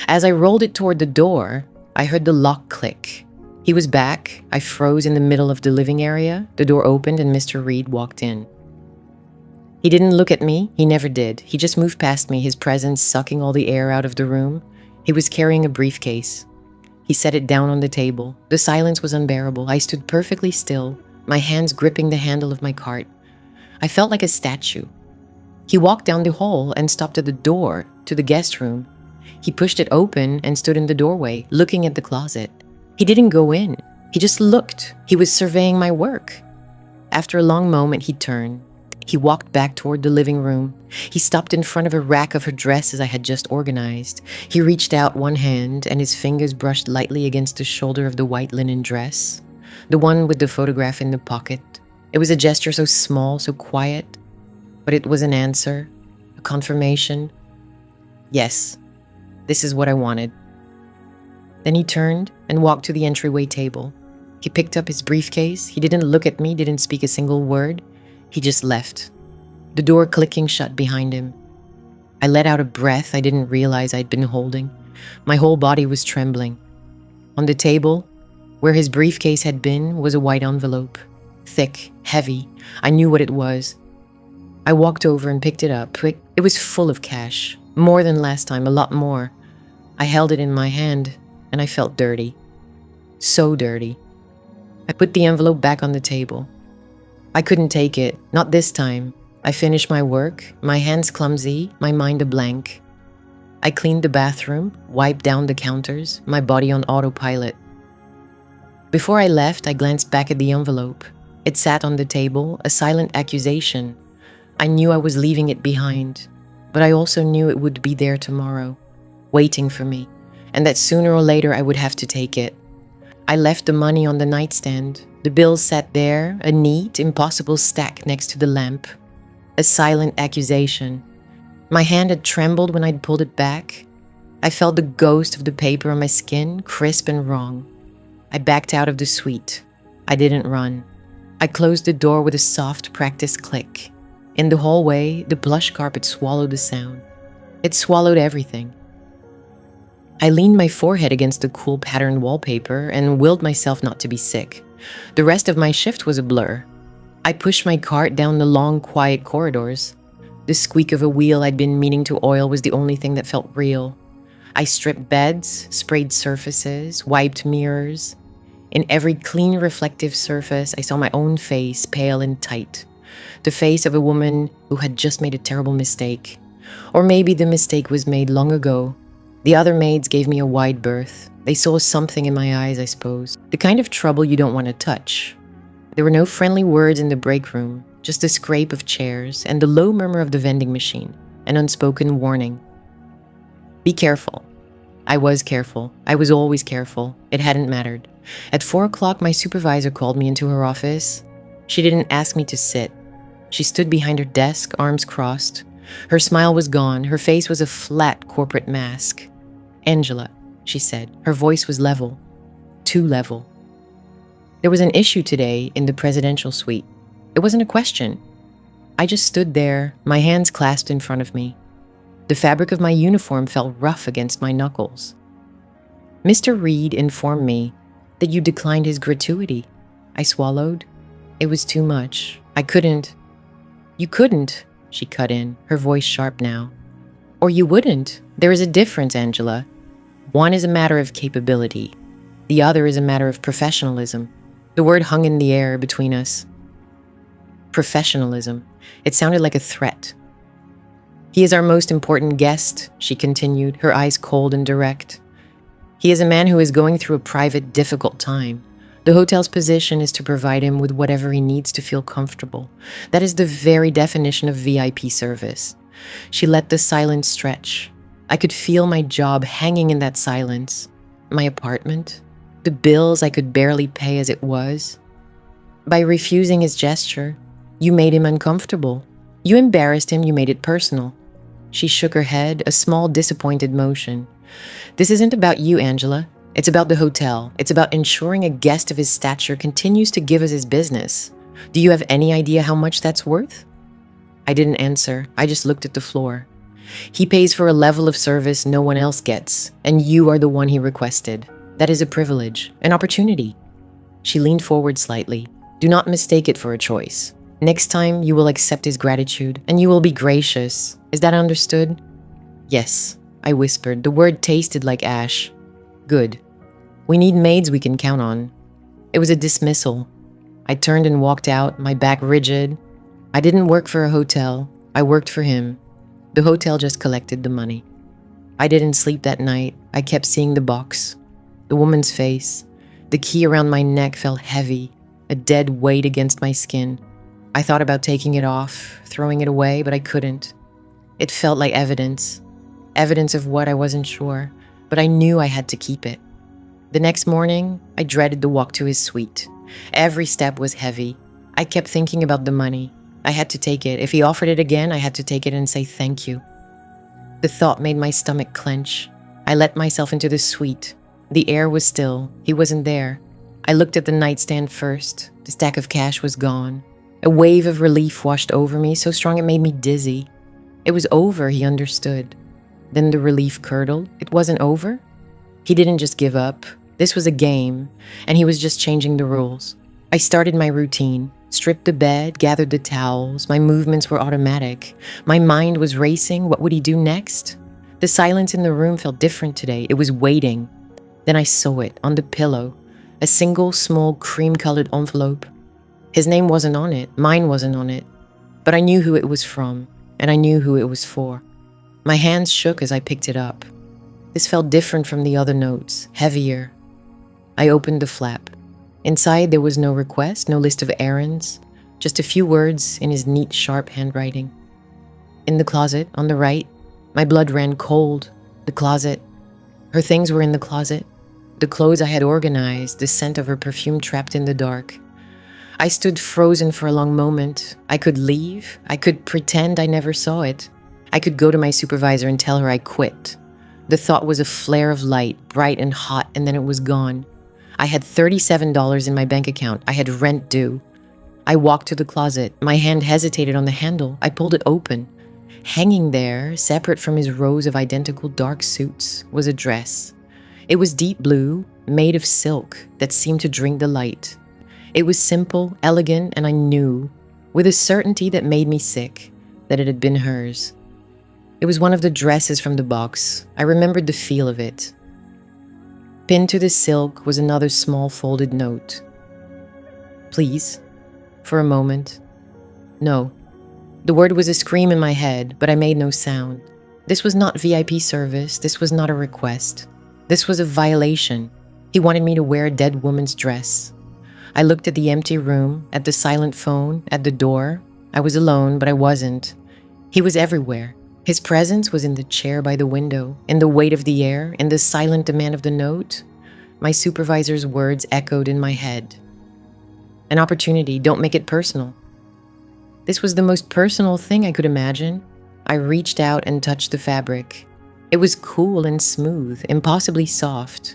As I rolled it toward the door, I heard the lock click. He was back. I froze in the middle of the living area. The door opened and Mr. Reed walked in. He didn't look at me. He never did. He just moved past me, his presence sucking all the air out of the room. He was carrying a briefcase. He set it down on the table. The silence was unbearable. I stood perfectly still, my hands gripping the handle of my cart. I felt like a statue. He walked down the hall and stopped at the door to the guest room. He pushed it open and stood in the doorway, looking at the closet. He didn't go in. He just looked. He was surveying my work. After a long moment, he turned. He walked back toward the living room. He stopped in front of a rack of her dresses I had just organized. He reached out one hand and his fingers brushed lightly against the shoulder of the white linen dress, the one with the photograph in the pocket. It was a gesture so small, so quiet, but it was an answer, a confirmation. Yes, this is what I wanted. Then he turned and walked to the entryway table. He picked up his briefcase. He didn't look at me, didn't speak a single word. He just left, the door clicking shut behind him. I let out a breath I didn't realize I'd been holding. My whole body was trembling. On the table, where his briefcase had been, was a white envelope. Thick, heavy. I knew what it was. I walked over and picked it up. It was full of cash. More than last time, a lot more. I held it in my hand, and I felt dirty. So dirty. I put the envelope back on the table. I couldn't take it, not this time. I finished my work, my hands clumsy, my mind a blank. I cleaned the bathroom, wiped down the counters, my body on autopilot. Before I left, I glanced back at the envelope. It sat on the table, a silent accusation. I knew I was leaving it behind, but I also knew it would be there tomorrow, waiting for me, and that sooner or later I would have to take it. I left the money on the nightstand, The bills sat there, a neat, impossible stack next to the lamp. A silent accusation. My hand had trembled when I'd pulled it back. I felt the ghost of the paper on my skin, crisp and wrong. I backed out of the suite. I didn't run. I closed the door with a soft, practiced click. In the hallway, the plush carpet swallowed the sound. It swallowed everything. I leaned my forehead against the cool patterned wallpaper and willed myself not to be sick. The rest of my shift was a blur. I pushed my cart down the long, quiet corridors. The squeak of a wheel I'd been meaning to oil was the only thing that felt real. I stripped beds, sprayed surfaces, wiped mirrors. In every clean, reflective surface, I saw my own face, pale and tight. The face of a woman who had just made a terrible mistake. Or maybe the mistake was made long ago. The other maids gave me a wide berth. They saw something in my eyes, I suppose. The kind of trouble you don't want to touch. There were no friendly words in the break room, just the scrape of chairs and the low murmur of the vending machine, an unspoken warning. Be careful. I was careful. I was always careful. It hadn't mattered. At 4 o'clock, my supervisor called me into her office. She didn't ask me to sit. She stood behind her desk, arms crossed. Her smile was gone. Her face was a flat corporate mask. "Angela," she said. Her voice was level. Too level. There was an issue today in the presidential suite. It wasn't a question. I just stood there, my hands clasped in front of me. The fabric of my uniform felt rough against my knuckles. "Mr. Reed informed me that you declined his gratuity." I swallowed. It was too much. I couldn't. "You couldn't," she cut in, her voice sharp now. "Or you wouldn't. There is a difference, Angela. One is a matter of capability. The other is a matter of professionalism." The word hung in the air between us. Professionalism. It sounded like a threat. "He is our most important guest," she continued, her eyes cold and direct. "He is a man who is going through a private, difficult time. The hotel's position is to provide him with whatever he needs to feel comfortable. That is the very definition of VIP service." She let the silence stretch. I could feel my job hanging in that silence. My apartment, the bills I could barely pay as it was. By refusing his gesture, you made him uncomfortable. You embarrassed him, you made it personal. She shook her head, a small disappointed motion. "This isn't about you, Angela. It's about the hotel. It's about ensuring a guest of his stature continues to give us his business. Do you have any idea how much that's worth?" I didn't answer. I just looked at the floor. "He pays for a level of service no one else gets, and you are the one he requested. That is a privilege, an opportunity." She leaned forward slightly. "Do not mistake it for a choice. Next time, you will accept his gratitude, and you will be gracious. Is that understood?" "Yes," I whispered. The word tasted like ash. "Good. We need maids we can count on." It was a dismissal. I turned and walked out, my back rigid. I didn't work for a hotel. I worked for him. The hotel just collected the money. I didn't sleep that night. I kept seeing the box, the woman's face. The key around my neck felt heavy, a dead weight against my skin. I thought about taking it off, throwing it away, but I couldn't. It felt like evidence. Evidence of what I wasn't sure, but I knew I had to keep it. The next morning, I dreaded the walk to his suite. Every step was heavy. I kept thinking about the money. I had to take it. If he offered it again, I had to take it and say thank you. The thought made my stomach clench. I let myself into the suite. The air was still. He wasn't there. I looked at the nightstand first. The stack of cash was gone. A wave of relief washed over me, so strong it made me dizzy. It was over, he understood. Then the relief curdled. It wasn't over. He didn't just give up. This was a game, and he was just changing the rules. I started my routine, stripped the bed, gathered the towels. My movements were automatic. My mind was racing. What would he do next? The silence in the room felt different today. It was waiting. Then I saw it on the pillow, a single small cream-colored envelope. His name wasn't on it. Mine wasn't on it. But I knew who it was from, and I knew who it was for. My hands shook as I picked it up. This felt different from the other notes, heavier. I opened the flap. Inside, there was no request, no list of errands, just a few words in his neat, sharp handwriting. In the closet, on the right, my blood ran cold. The closet. Her things were in the closet. The clothes I had organized, the scent of her perfume trapped in the dark. I stood frozen for a long moment. I could leave. I could pretend I never saw it. I could go to my supervisor and tell her I quit. The thought was a flare of light, bright and hot, and then it was gone. I had $37 in my bank account. I had rent due. I walked to the closet. My hand hesitated on the handle. I pulled it open. Hanging there, separate from his rows of identical dark suits, was a dress. It was deep blue, made of silk that seemed to drink the light. It was simple, elegant, and I knew, with a certainty that made me sick, that it had been hers. It was one of the dresses from the box. I remembered the feel of it. Pinned to the silk was another small folded note. Please, for a moment. No. The word was a scream in my head, but I made no sound. This was not VIP service. This was not a request. This was a violation. He wanted me to wear a dead woman's dress. I looked at the empty room, at the silent phone, at the door. I was alone, but I wasn't. He was everywhere. His presence was in the chair by the window, in the weight of the air, in the silent demand of the note. My supervisor's words echoed in my head. An opportunity, don't make it personal. This was the most personal thing I could imagine. I reached out and touched the fabric. It was cool and smooth, impossibly soft.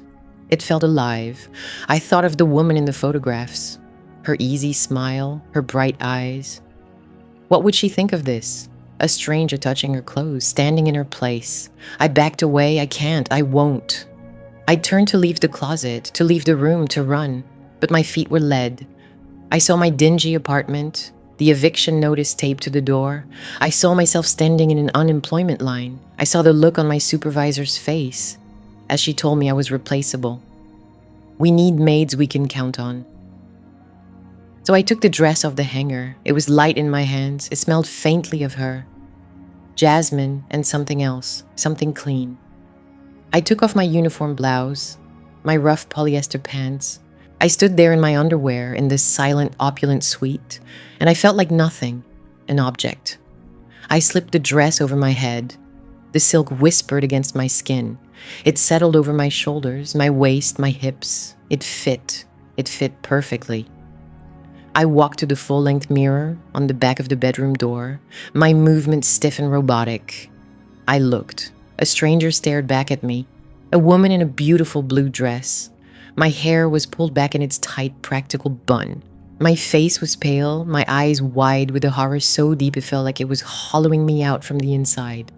It felt alive. I thought of the woman in the photographs, her easy smile, her bright eyes. What would she think of this? A stranger touching her clothes, standing in her place. I backed away. I can't. I won't. I turned to leave the closet, to leave the room, to run, but my feet were led. I saw my dingy apartment, the eviction notice taped to the door. I saw myself standing in an unemployment line. I saw the look on my supervisor's face as she told me I was replaceable. We need maids we can count on. So I took the dress off the hanger. It was light in my hands. It smelled faintly of her. Jasmine and something else, something clean. I took off my uniform blouse, my rough polyester pants. I stood there in my underwear in this silent, opulent suite, and I felt like nothing, an object. I slipped the dress over my head. The silk whispered against my skin. It settled over my shoulders, my waist, my hips. It fit. It fit perfectly. I walked to the full-length mirror on the back of the bedroom door, my movements stiff and robotic. I looked. A stranger stared back at me, a woman in a beautiful blue dress. My hair was pulled back in its tight, practical bun. My face was pale, my eyes wide with a horror so deep it felt like it was hollowing me out from the inside.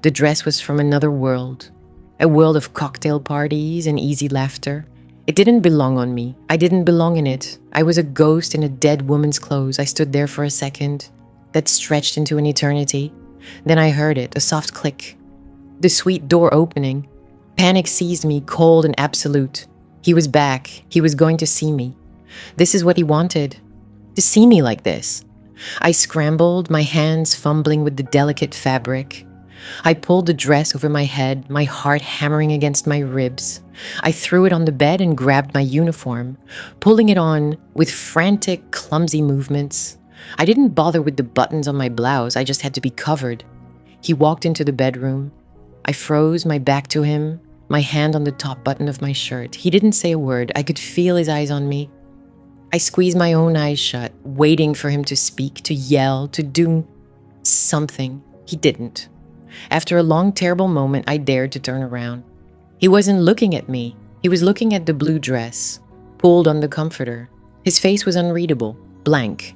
The dress was from another world, a world of cocktail parties and easy laughter. It didn't belong on me. I didn't belong in it. I was a ghost in a dead woman's clothes. I stood there for a second. That stretched into an eternity. Then I heard it, a soft click. The suite door opening. Panic seized me, cold and absolute. He was back. He was going to see me. This is what he wanted. To see me like this. I scrambled, my hands fumbling with the delicate fabric. I pulled the dress over my head, my heart hammering against my ribs. I threw it on the bed and grabbed my uniform, pulling it on with frantic, clumsy movements. I didn't bother with the buttons on my blouse, I just had to be covered. He walked into the bedroom. I froze, my back to him, my hand on the top button of my shirt. He didn't say a word. I could feel his eyes on me. I squeezed my own eyes shut, waiting for him to speak, to yell, to do something. He didn't. After a long, terrible moment, I dared to turn around. He wasn't looking at me. He was looking at the blue dress, pulled on the comforter. His face was unreadable, blank.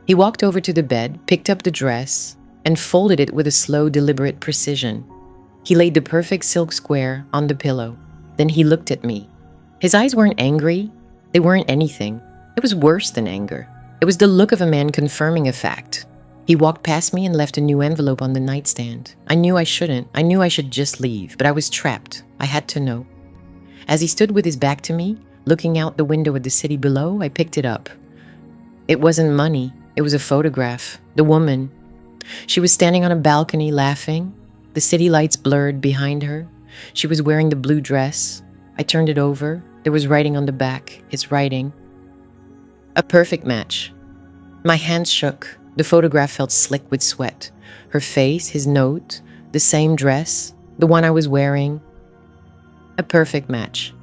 He walked over to the bed, picked up the dress, and folded it with a slow, deliberate precision. He laid the perfect silk square on the pillow. Then he looked at me. His eyes weren't angry. They weren't anything. It was worse than anger. It was the look of a man confirming a fact. He walked past me and left a new envelope on the nightstand. I knew I shouldn't. I knew I should just leave, but I was trapped. I had to know. As he stood with his back to me, looking out the window at the city below, I picked it up. It wasn't money. It was a photograph. The woman. She was standing on a balcony laughing. The city lights blurred behind her. She was wearing the blue dress. I turned it over. There was writing on the back. His writing. A perfect match. My hands shook. The photograph felt slick with sweat. Her face, his note, the same dress, the one I was wearing. A perfect match.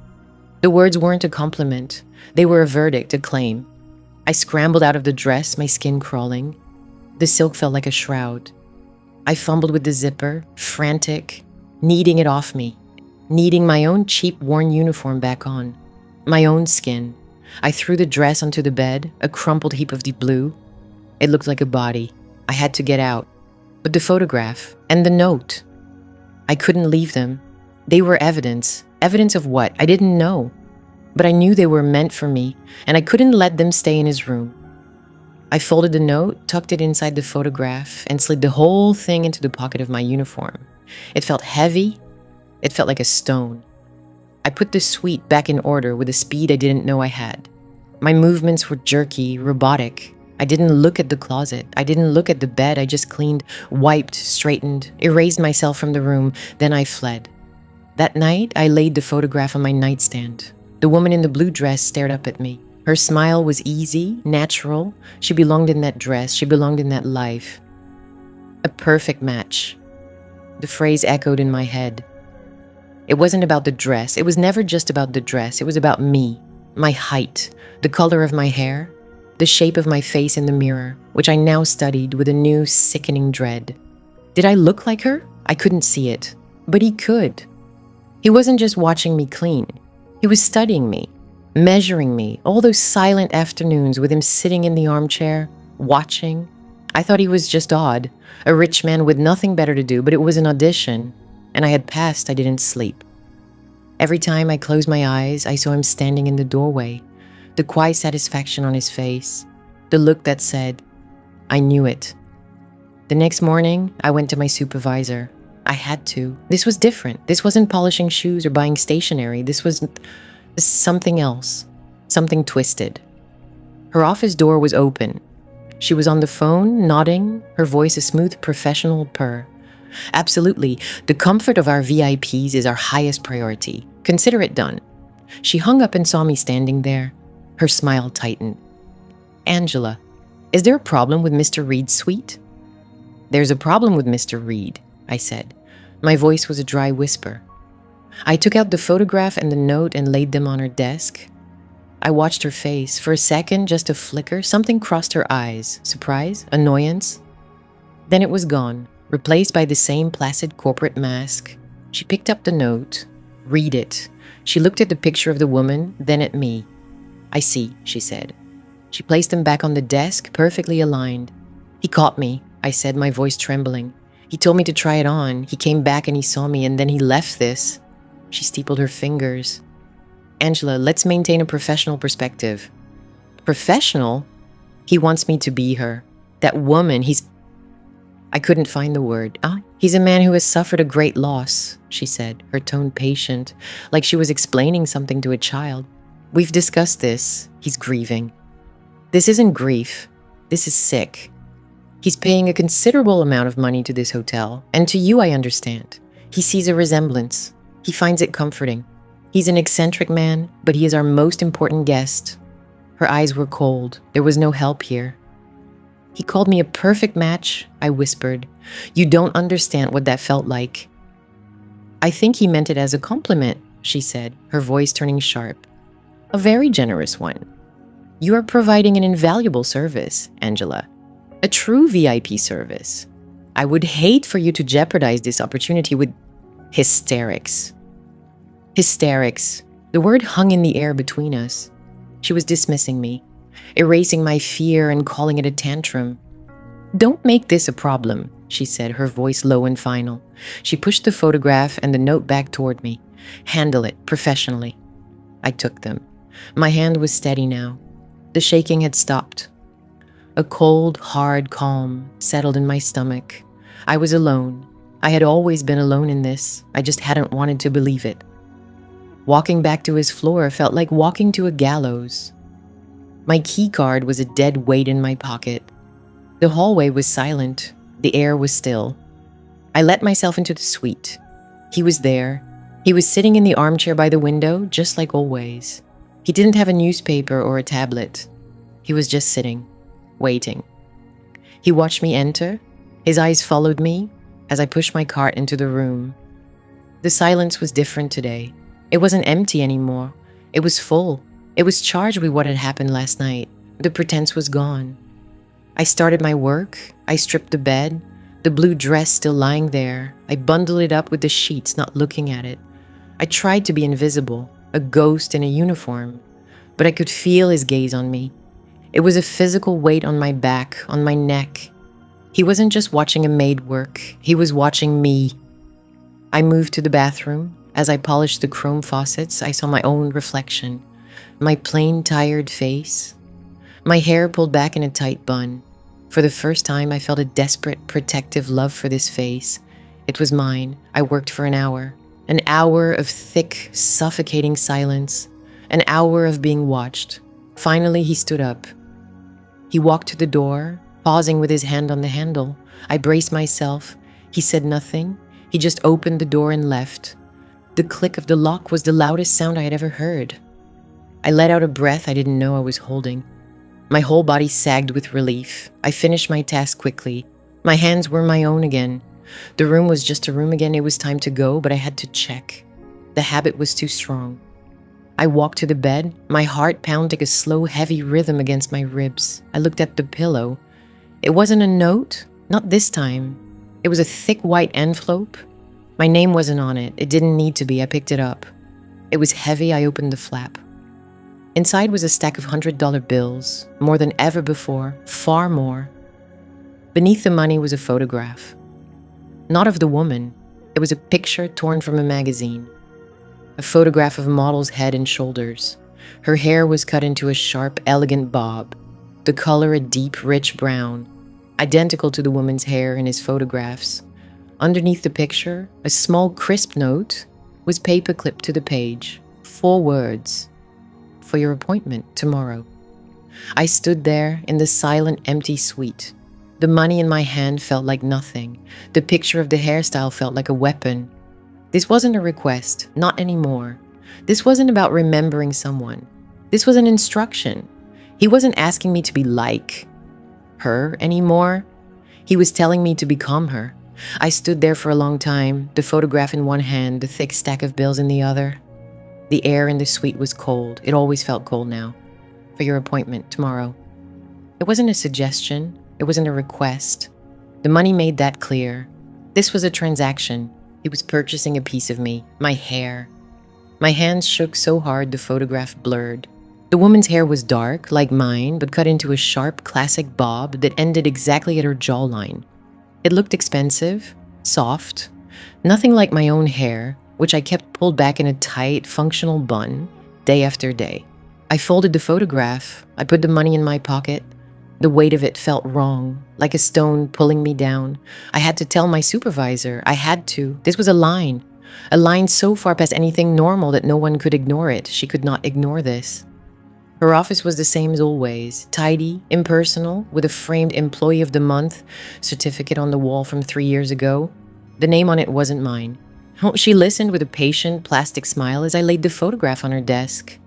The words weren't a compliment. They were a verdict, a claim. I scrambled out of the dress, my skin crawling. The silk felt like a shroud. I fumbled with the zipper, frantic, needing it off me, needing my own cheap, worn uniform back on, my own skin. I threw the dress onto the bed, a crumpled heap of deep blue. It looked like a body. I had to get out. But the photograph and the note, I couldn't leave them. They were evidence. Evidence of what? I didn't know. But I knew they were meant for me, and I couldn't let them stay in his room. I folded the note, tucked it inside the photograph, and slid the whole thing into the pocket of my uniform. It felt heavy. It felt like a stone. I put the suite back in order with a speed I didn't know I had. My movements were jerky, robotic. I didn't look at the closet. I didn't look at the bed. I just cleaned, wiped, straightened, erased myself from the room. Then I fled. That night, I laid the photograph on my nightstand. The woman in the blue dress stared up at me. Her smile was easy, natural. She belonged in that dress. She belonged in that life. A perfect match. The phrase echoed in my head. It wasn't about the dress. It was never just about the dress. It was about me, my height, the color of my hair, the shape of my face in the mirror, which I now studied with a new, sickening dread. Did I look like her? I couldn't see it. But he could. He wasn't just watching me clean. He was studying me, measuring me, all those silent afternoons with him sitting in the armchair, watching. I thought he was just odd, a rich man with nothing better to do, but it was an audition, and I had passed. I didn't sleep. Every time I closed my eyes, I saw him standing in the doorway, the quiet satisfaction on his face, the look that said, I knew it. The next morning, I went to my supervisor. I had to. This was different. This wasn't polishing shoes or buying stationery. This was something else, something twisted. Her office door was open. She was on the phone, nodding, her voice a smooth, professional purr. Absolutely, the comfort of our VIPs is our highest priority. Consider it done. She hung up and saw me standing there. Her smile tightened. Angela, is there a problem with Mr. Reed's suite? There's a problem with Mr. Reed, I said. My voice was a dry whisper. I took out the photograph and the note and laid them on her desk. I watched her face. For a second, just a flicker, something crossed her eyes. Surprise? Annoyance? Then it was gone, replaced by the same placid corporate mask. She picked up the note. Read it. She looked at the picture of the woman, then at me. I see, she said. She placed them back on the desk, perfectly aligned. He caught me, I said, my voice trembling. He told me to try it on. He came back and he saw me, and then he left this. She steepled her fingers. Angela, let's maintain a professional perspective. Professional? He wants me to be her. That woman, I couldn't find the word. He's a man who has suffered a great loss, she said, her tone patient, like she was explaining something to a child. We've discussed this. He's grieving. This isn't grief. This is sick. He's paying a considerable amount of money to this hotel, and to you I understand. He sees a resemblance. He finds it comforting. He's an eccentric man, but he is our most important guest. Her eyes were cold. There was no help here. He called me a perfect match, I whispered. You don't understand what that felt like. I think he meant it as a compliment, she said, her voice turning sharp. A very generous one. You are providing an invaluable service, Angela. A true VIP service. I would hate for you to jeopardize this opportunity with hysterics. Hysterics. The word hung in the air between us. She was dismissing me, erasing my fear and calling it a tantrum. Don't make this a problem, she said, her voice low and final. She pushed the photograph and the note back toward me. Handle it professionally. I took them. My hand was steady now. The shaking had stopped. A cold, hard calm settled in my stomach. I was alone. I had always been alone in this. I just hadn't wanted to believe it. Walking back to his floor felt like walking to a gallows. My key card was a dead weight in my pocket. The hallway was silent. The air was still. I let myself into the suite. He was there. He was sitting in the armchair by the window, just like always. He didn't have a newspaper or a tablet. He was just sitting, waiting. He watched me enter. His eyes followed me as I pushed my cart into the room. The silence was different today. It wasn't empty anymore. It was full. It was charged with what had happened last night. The pretense was gone. I started my work. I stripped the bed, the blue dress still lying there. I bundled it up with the sheets, not looking at it. I tried to be invisible, a ghost in a uniform, but I could feel his gaze on me. It was a physical weight on my back, on my neck. He wasn't just watching a maid work, he was watching me. I moved to the bathroom. As I polished the chrome faucets, I saw my own reflection, my plain, tired face, my hair pulled back in a tight bun. For the first time, I felt a desperate, protective love for this face. It was mine. I worked for an hour of thick, suffocating silence, an hour of being watched. Finally, he stood up. He walked to the door, pausing with his hand on the handle. I braced myself. He said nothing. He just opened the door and left. The click of the lock was the loudest sound I had ever heard. I let out a breath I didn't know I was holding. My whole body sagged with relief. I finished my task quickly. My hands were my own again. The room was just a room again. It was time to go, but I had to check. The habit was too strong. I walked to the bed, my heart pounding a slow, heavy rhythm against my ribs. I looked at the pillow. It wasn't a note, not this time. It was a thick white envelope. My name wasn't on it. It didn't need to be. I picked it up. It was heavy. I opened the flap. Inside was a stack of $100 bills, more than ever before, far more. Beneath the money was a photograph. Not of the woman. It was a picture torn from a magazine. A photograph of a model's head and shoulders. Her hair was cut into a sharp, elegant bob, the color a deep, rich brown, identical to the woman's hair in his photographs. Underneath the picture, a small, crisp note was paper clipped to the page. 4 words. For your appointment tomorrow. I stood there in the silent, empty suite. The money in my hand felt like nothing. The picture of the hairstyle felt like a weapon. This wasn't a request, not anymore. This wasn't about remembering someone. This was an instruction. He wasn't asking me to be like her anymore. He was telling me to become her. I stood there for a long time, the photograph in one hand, the thick stack of bills in the other. The air in the suite was cold. It always felt cold now. For your appointment tomorrow. It wasn't a suggestion. It wasn't a request. The money made that clear. This was a transaction. He was purchasing a piece of me, my hair. My hands shook so hard the photograph blurred. The woman's hair was dark, like mine, but cut into a sharp, classic bob that ended exactly at her jawline. It looked expensive, soft, nothing like my own hair, which I kept pulled back in a tight, functional bun, day after day. I folded the photograph. I put the money in my pocket. The weight of it felt wrong, like a stone pulling me down. I had to tell my supervisor. I had to. This was a line so far past anything normal that no one could ignore it. She could not ignore this. Her office was the same as always, tidy, impersonal, with a framed Employee of the Month certificate on the wall from 3 years ago. The name on it wasn't mine. She listened with a patient, plastic smile as I laid the photograph on her desk.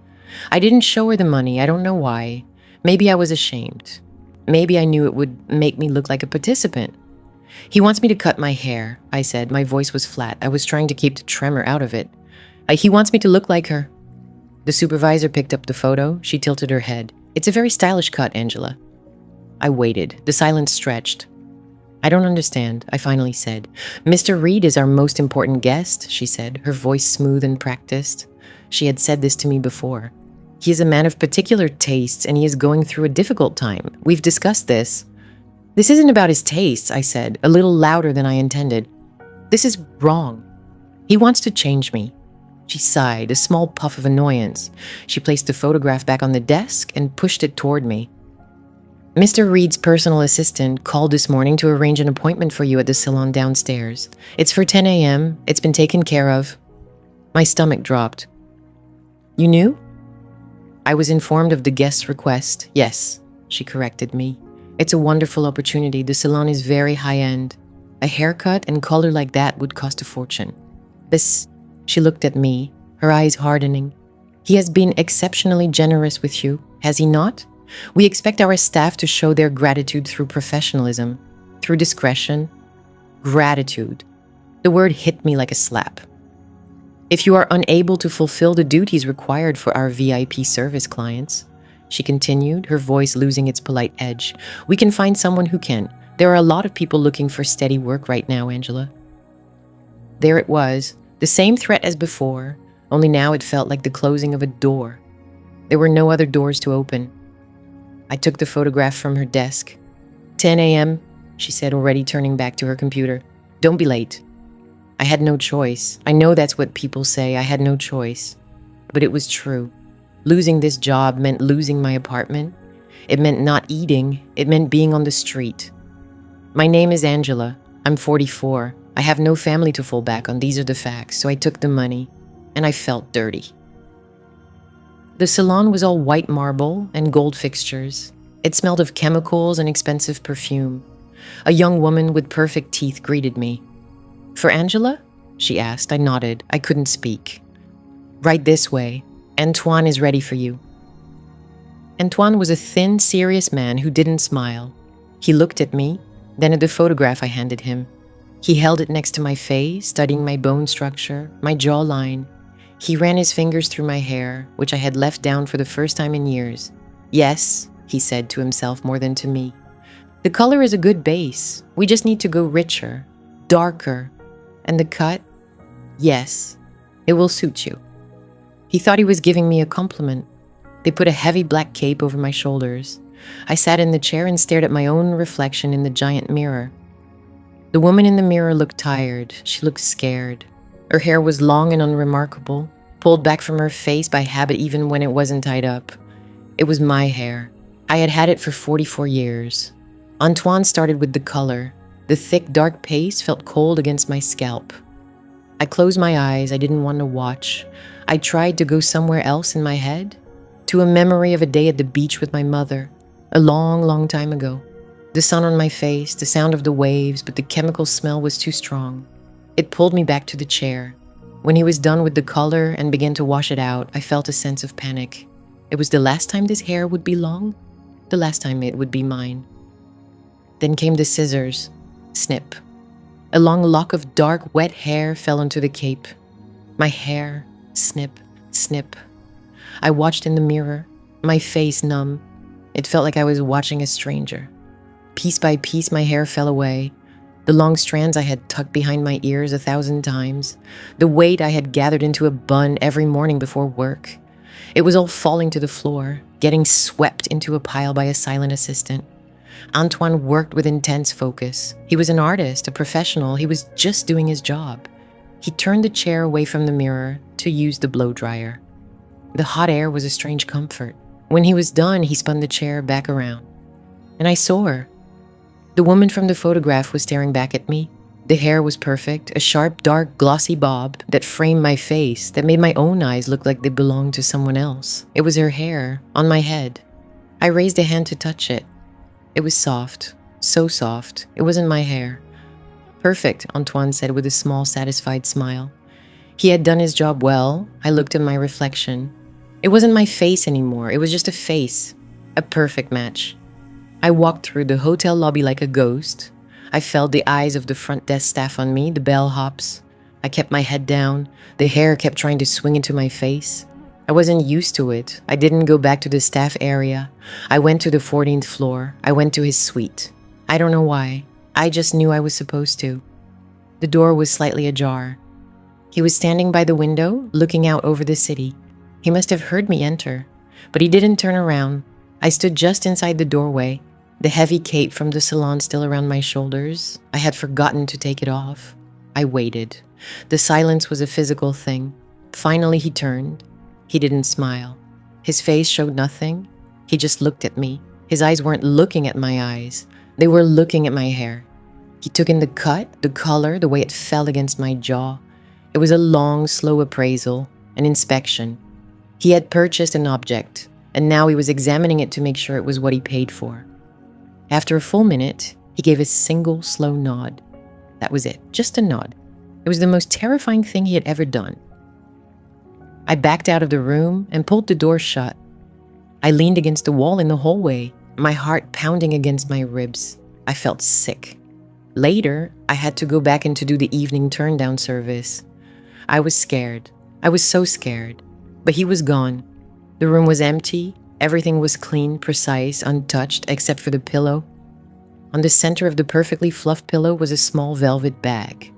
I didn't show her the money. I don't know why. Maybe I was ashamed. Maybe I knew it would make me look like a participant. He wants me to cut my hair, I said. My voice was flat. I was trying to keep the tremor out of it. He wants me to look like her. The supervisor picked up the photo. She tilted her head. It's a very stylish cut, Angela. I waited. The silence stretched. I don't understand, I finally said. Mr. Reed is our most important guest, she said, her voice smooth and practiced. She had said this to me before. He is a man of particular tastes, and he is going through a difficult time. We've discussed this. This isn't about his tastes, I said, a little louder than I intended. This is wrong. He wants to change me. She sighed, a small puff of annoyance. She placed the photograph back on the desk and pushed it toward me. Mr. Reed's personal assistant called this morning to arrange an appointment for you at the salon downstairs. It's for 10 a.m. It's been taken care of. My stomach dropped. You knew? I was informed of the guest's request. Yes, she corrected me. It's a wonderful opportunity. The salon is very high-end. A haircut and color like that would cost a fortune. She looked at me, her eyes hardening. He has been exceptionally generous with you, has he not? We expect our staff to show their gratitude through professionalism, through discretion. Gratitude. The word hit me like a slap. If you are unable to fulfill the duties required for our VIP service clients, she continued, her voice losing its polite edge. "We can find someone who can. There are a lot of people looking for steady work right now, Angela." There it was, the same threat as before, only now it felt like the closing of a door. There were no other doors to open. I took the photograph from her desk. 10 a.m., she said, already turning back to her computer. "Don't be late." I had no choice. I know that's what people say. I had no choice. But it was true. Losing this job meant losing my apartment. It meant not eating. It meant being on the street. "My name is Angela. I'm 44. I have no family to fall back on. These are the facts." So I took the money, and I felt dirty. The salon was all white marble and gold fixtures. It smelled of chemicals and expensive perfume. A young woman with perfect teeth greeted me. "For Angela?" she asked. I nodded. I couldn't speak. "Right this way. Antoine is ready for you." Antoine was a thin, serious man who didn't smile. He looked at me, then at the photograph I handed him. He held it next to my face, studying my bone structure, my jawline. He ran his fingers through my hair, which I had left down for the first time in years. "Yes," he said to himself more than to me. "The color is a good base. We just need to go richer, darker. And the cut? Yes, it will suit you." He thought he was giving me a compliment. They put a heavy black cape over my shoulders. I sat in the chair and stared at my own reflection in the giant mirror. The woman in the mirror looked tired. She looked scared. Her hair was long and unremarkable, pulled back from her face by habit even when it wasn't tied up. It was my hair. I had had it for 44 years. Antoine started with the color. The thick, dark paste felt cold against my scalp. I closed my eyes. I didn't want to watch. I tried to go somewhere else in my head, to a memory of a day at the beach with my mother, a long, long time ago. The sun on my face, the sound of the waves, but the chemical smell was too strong. It pulled me back to the chair. When he was done with the color and began to wash it out, I felt a sense of panic. It was the last time this hair would be long, the last time it would be mine. Then came the scissors. Snip. A long lock of dark, wet hair fell onto the cape. My hair. Snip, snip. I watched in the mirror, my face numb. It felt like I was watching a stranger. Piece by piece, my hair fell away. The long strands I had tucked behind my ears 1,000 times. The weight I had gathered into a bun every morning before work. It was all falling to the floor, getting swept into a pile by a silent assistant. Antoine worked with intense focus. He was an artist, a professional. He was just doing his job. He turned the chair away from the mirror to use the blow dryer. The hot air was a strange comfort. When he was done, he spun the chair back around. And I saw her. The woman from the photograph was staring back at me. The hair was perfect, a sharp, dark, glossy bob that framed my face, that made my own eyes look like they belonged to someone else. It was her hair, on my head. I raised a hand to touch it. It was soft, so soft. It wasn't my hair. "Perfect," Antoine said with a small, satisfied smile. He had done his job well. I looked at my reflection. It wasn't my face anymore. It was just a face. A perfect match. I walked through the hotel lobby like a ghost. I felt the eyes of the front desk staff on me, the bellhops. I kept my head down. The hair kept trying to swing into my face. I wasn't used to it. I didn't go back to the staff area. I went to the 14th floor. I went to his suite. I don't know why. I just knew I was supposed to. The door was slightly ajar. He was standing by the window, looking out over the city. He must have heard me enter, but he didn't turn around. I stood just inside the doorway, the heavy cape from the salon still around my shoulders. I had forgotten to take it off. I waited. The silence was a physical thing. Finally, he turned. He didn't smile. His face showed nothing. He just looked at me. His eyes weren't looking at my eyes. They were looking at my hair. He took in the cut, the color, the way it fell against my jaw. It was a long, slow appraisal, an inspection. He had purchased an object, and now he was examining it to make sure it was what he paid for. After a full minute, he gave a single, slow nod. That was it, just a nod. It was the most terrifying thing he had ever done. I backed out of the room and pulled the door shut. I leaned against the wall in the hallway, my heart pounding against my ribs. I felt sick. Later, I had to go back in to do the evening turn-down service. I was scared. I was so scared. But he was gone. The room was empty, Everything was clean, precise, untouched, except for the pillow. On the center of the perfectly fluffed pillow was a small velvet bag,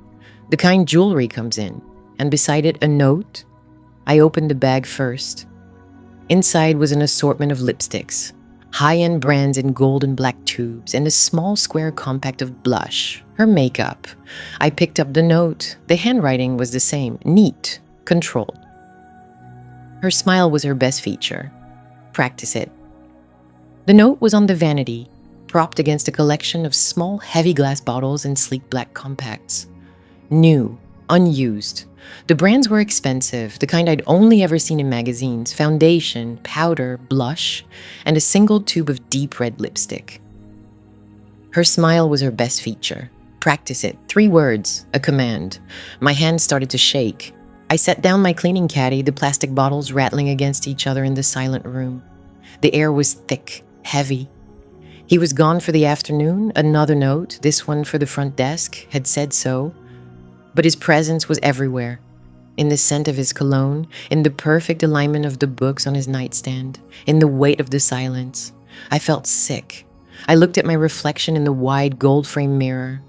the kind jewelry comes in, and beside it a note. I opened the bag first. Inside was an assortment of lipsticks, high-end brands in gold and black tubes, and a small square compact of blush, her makeup. I picked up the note. The handwriting was the same, neat, controlled. Her smile was her best feature. Practice it. The note was on the vanity, propped against a collection of small, heavy glass bottles and sleek black compacts. New, unused. The brands were expensive, the kind I'd only ever seen in magazines: foundation, powder, blush, and a single tube of deep red lipstick. Her smile was her best feature. Practice it. 3 words, a command. My hands started to shake. I set down my cleaning caddy, the plastic bottles rattling against each other in the silent room. The air was thick, heavy. He was gone for the afternoon. Another note, this one for the front desk, had said so. But his presence was everywhere. In the scent of his cologne, in the perfect alignment of the books on his nightstand, in the weight of the silence. I felt sick. I looked at my reflection in the wide gold-framed mirror.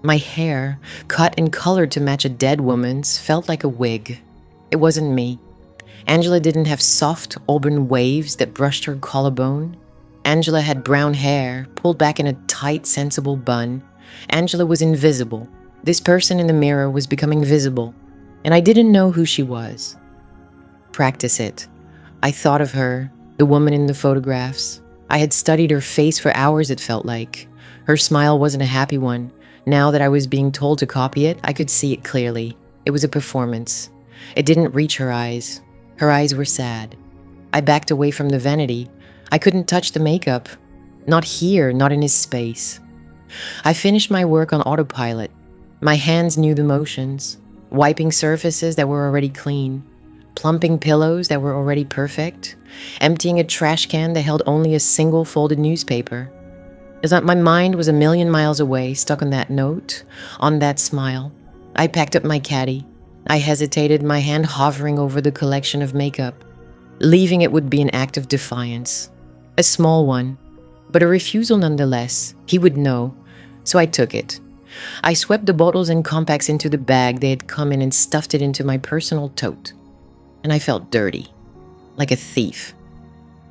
My hair, cut and colored to match a dead woman's, felt like a wig. It wasn't me. Angela didn't have soft auburn waves that brushed her collarbone. Angela had brown hair, pulled back in a tight, sensible bun. Angela was invisible. This person in the mirror was becoming visible, and I didn't know who she was. Practice it. I thought of her, the woman in the photographs. I had studied her face for hours, it felt like. Her smile wasn't a happy one. Now that I was being told to copy it, I could see it clearly. It was a performance. It didn't reach her eyes. Her eyes were sad. I backed away from the vanity. I couldn't touch the makeup. Not here, not in his space. I finished my work on autopilot. My hands knew the motions, wiping surfaces that were already clean, plumping pillows that were already perfect, emptying a trash can that held only a single folded newspaper. As my mind was a million miles away, stuck on that note, on that smile. I packed up my caddy. I hesitated, my hand hovering over the collection of makeup. Leaving it would be an act of defiance. A small one, but a refusal nonetheless. He would know, so I took it. I swept the bottles and compacts into the bag they had come in and stuffed it into my personal tote. And I felt dirty, like a thief.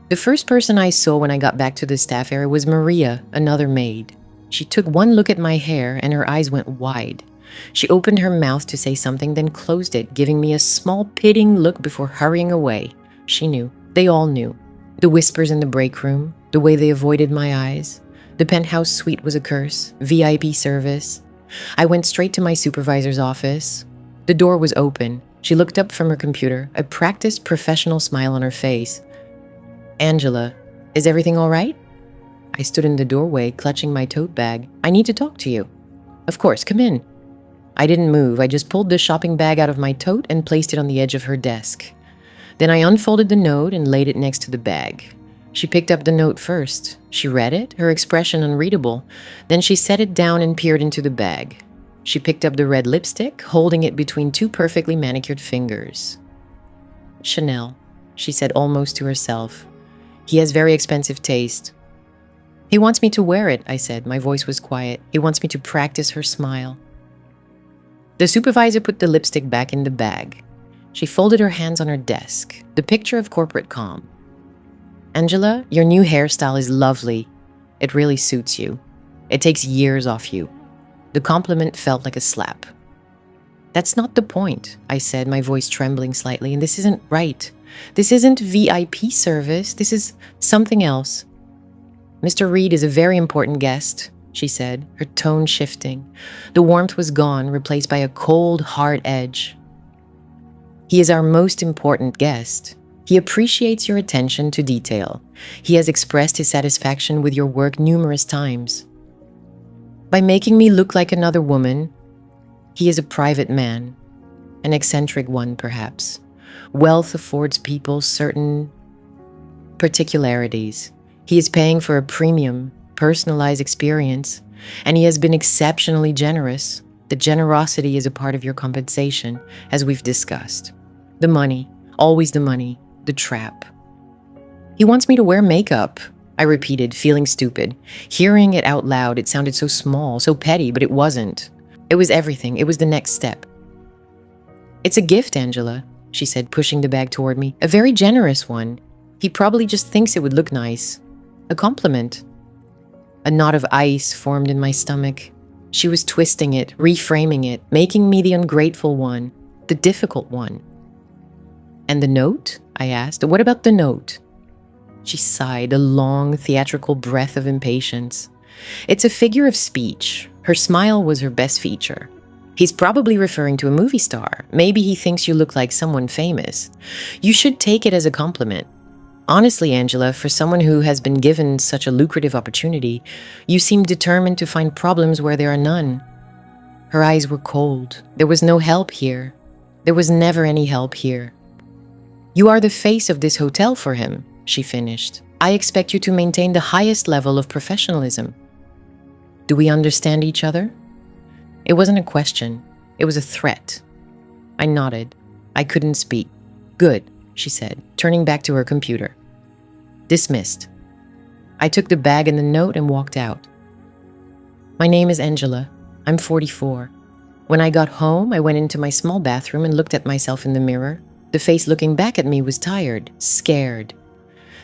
The first person I saw when I got back to the staff area was Maria, another maid. She took one look at my hair and her eyes went wide. She opened her mouth to say something, then closed it, giving me a small pitying look before hurrying away. She knew. They all knew. The whispers in the break room, the way they avoided my eyes. The penthouse suite was a curse. VIP service. I went straight to my supervisor's office. The door was open. She looked up from her computer, a practiced professional smile on her face. "Angela, is everything all right?" I stood in the doorway, clutching my tote bag. "I need to talk to you." "Of course, come in." I didn't move. I just pulled the shopping bag out of my tote and placed it on the edge of her desk. Then I unfolded the note and laid it next to the bag. She picked up the note first. She read it, her expression unreadable. Then she set it down and peered into the bag. She picked up the red lipstick, holding it between 2 perfectly manicured fingers. "Chanel," she said almost to herself. "He has very expensive taste." "He wants me to wear it," I said. My voice was quiet. "He wants me to practice her smile." The supervisor put the lipstick back in the bag. She folded her hands on her desk, the picture of corporate calm. "Angela, your new hairstyle is lovely. It really suits you. It takes years off you." The compliment felt like a slap. "That's not the point," I said, my voice trembling slightly, "and this isn't right. This isn't VIP service. This is something else." "Mr. Reed is a very important guest," she said, her tone shifting. The warmth was gone, replaced by a cold, hard edge. "He is our most important guest. He appreciates your attention to detail. He has expressed his satisfaction with your work numerous times. By making me look like another woman, he is a private man, an eccentric one perhaps. Wealth affords people certain particularities. He is paying for a premium, personalized experience, and he has been exceptionally generous. The generosity is a part of your compensation, as we've discussed. The money, always the money, the trap." He wants me to wear makeup, I repeated, feeling stupid. Hearing it out loud, it sounded so small, so petty, but it wasn't. It was everything. It was the next step. It's a gift, Angela, she said, pushing the bag toward me. A very generous one. He probably just thinks it would look nice. A compliment. A knot of ice formed in my stomach. She was twisting it, reframing it, making me the ungrateful one, the difficult one. And the note? I asked. What about the note? She sighed, a long, theatrical breath of impatience. It's a figure of speech. Her smile was her best feature. He's probably referring to a movie star. Maybe he thinks you look like someone famous. You should take it as a compliment. Honestly, Angela, for someone who has been given such a lucrative opportunity, you seem determined to find problems where there are none. Her eyes were cold. There was no help here. There was never any help here. You are the face of this hotel for him, she finished. I expect you to maintain the highest level of professionalism. Do we understand each other? It wasn't a question. It was a threat. I nodded. I couldn't speak. Good, she said, turning back to her computer. Dismissed. I took the bag and the note and walked out. My name is Angela. I'm 44. When I got home, I went into my small bathroom and looked at myself in the mirror. The face looking back at me was tired, scared.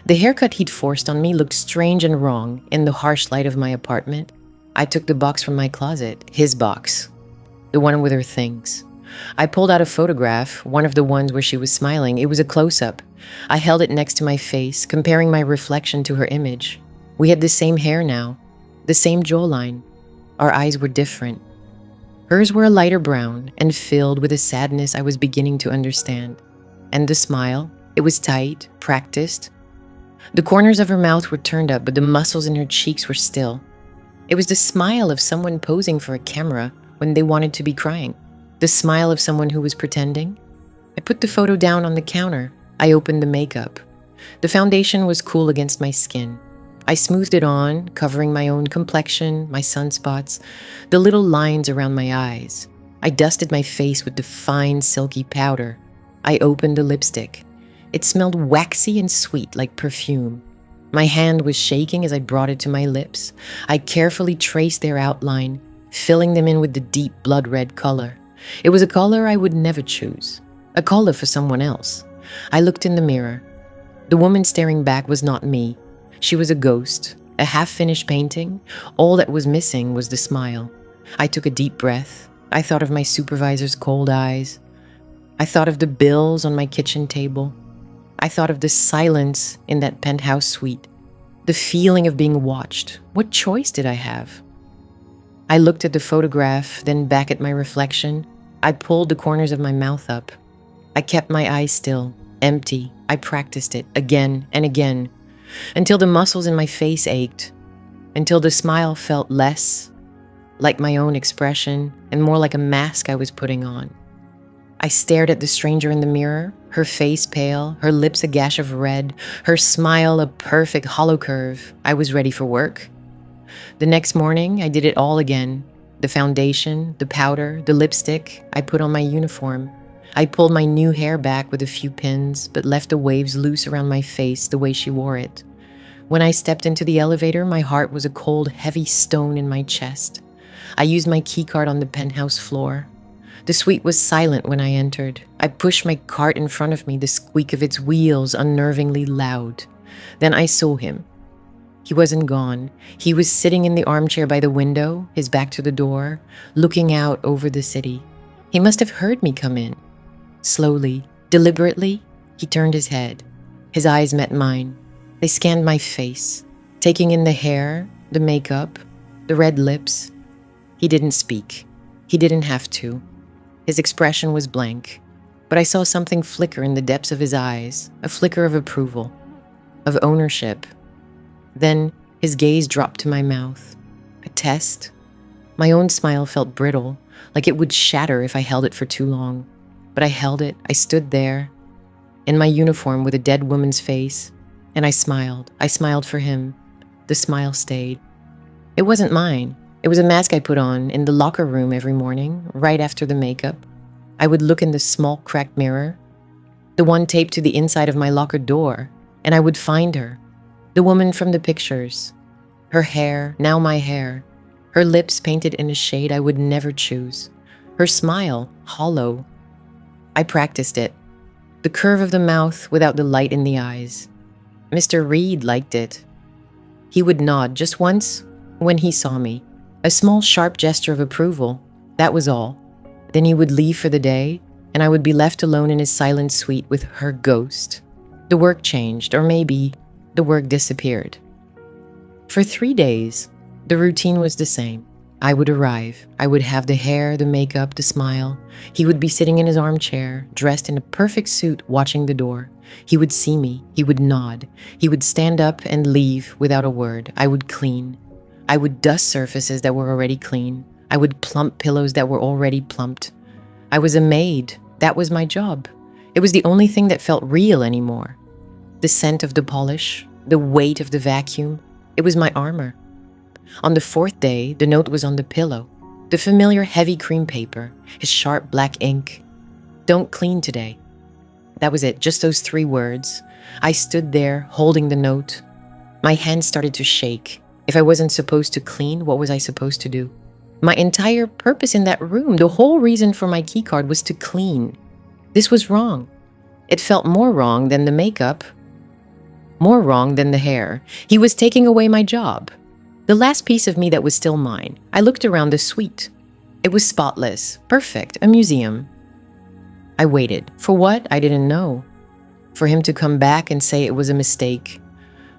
The haircut he'd forced on me looked strange and wrong in the harsh light of my apartment. I took the box from my closet, his box, the one with her things. I pulled out a photograph, one of the ones where she was smiling. It was a close-up. I held it next to my face, comparing my reflection to her image. We had the same hair now, the same jawline. Our eyes were different. Hers were a lighter brown and filled with a sadness I was beginning to understand. And the smile, it was tight, practiced. The corners of her mouth were turned up, but the muscles in her cheeks were still. It was the smile of someone posing for a camera when they wanted to be crying. The smile of someone who was pretending. I put the photo down on the counter. I opened the makeup. The foundation was cool against my skin. I smoothed it on, covering my own complexion, my sunspots, the little lines around my eyes. I dusted my face with the fine, silky powder. I opened the lipstick. It smelled waxy and sweet like perfume. My hand was shaking as I brought it to my lips. I carefully traced their outline, filling them in with the deep blood red color. It was a color I would never choose, a color for someone else. I looked in the mirror. The woman staring back was not me. She was a ghost, a half-finished painting. All that was missing was the smile. I took a deep breath. I thought of my supervisor's cold eyes. I thought of the bills on my kitchen table. I thought of the silence in that penthouse suite, the feeling of being watched. What choice did I have? I looked at the photograph, then back at my reflection. I pulled the corners of my mouth up. I kept my eyes still, empty. I practiced it again and again, until the muscles in my face ached, until the smile felt less like my own expression and more like a mask I was putting on. I stared at the stranger in the mirror, her face pale, her lips a gash of red, her smile a perfect hollow curve. I was ready for work. The next morning, I did it all again. The foundation, the powder, the lipstick. I put on my uniform. I pulled my new hair back with a few pins, but left the waves loose around my face the way she wore it. When I stepped into the elevator, my heart was a cold, heavy stone in my chest. I used my keycard on the penthouse floor. The suite was silent when I entered. I pushed my cart in front of me, the squeak of its wheels unnervingly loud. Then I saw him. He wasn't gone. He was sitting in the armchair by the window, his back to the door, looking out over the city. He must have heard me come in. Slowly, deliberately, he turned his head. His eyes met mine. They scanned my face, taking in the hair, the makeup, the red lips. He didn't speak. He didn't have to. His expression was blank, but I saw something flicker in the depths of his eyes, a flicker of approval, of ownership. Then his gaze dropped to my mouth. A test? My own smile felt brittle, like it would shatter if I held it for too long. But I held it. I stood there, in my uniform with a dead woman's face, and I smiled. I smiled for him. The smile stayed. It wasn't mine. It was a mask I put on in the locker room every morning, right after the makeup. I would look in the small cracked mirror, the one taped to the inside of my locker door. And I would find her, the woman from the pictures. Her hair, now my hair. Her lips painted in a shade I would never choose. Her smile, hollow. I practiced it. The curve of the mouth without the light in the eyes. Mr. Reed liked it. He would nod just once when he saw me. A small, sharp gesture of approval. That was all. Then he would leave for the day, and I would be left alone in his silent suite with her ghost. The work changed, or maybe the work disappeared. For 3 days, the routine was the same. I would arrive. I would have the hair, the makeup, the smile. He would be sitting in his armchair, dressed in a perfect suit, watching the door. He would see me. He would nod. He would stand up and leave without a word. I would clean. I would dust surfaces that were already clean. I would plump pillows that were already plumped. I was a maid. That was my job. It was the only thing that felt real anymore. The scent of the polish, the weight of the vacuum, it was my armor. On the 4th day, the note was on the pillow. The familiar heavy cream paper, his sharp black ink. Don't clean today. That was it, just those 3 words. I stood there, holding the note. My hands started to shake. If I wasn't supposed to clean, what was I supposed to do? My entire purpose in that room, the whole reason for my keycard was to clean. This was wrong. It felt more wrong than the makeup, more wrong than the hair. He was taking away my job. The last piece of me that was still mine. I looked around the suite. It was spotless, perfect, a museum. I waited. For what? I didn't know. For him to come back and say it was a mistake.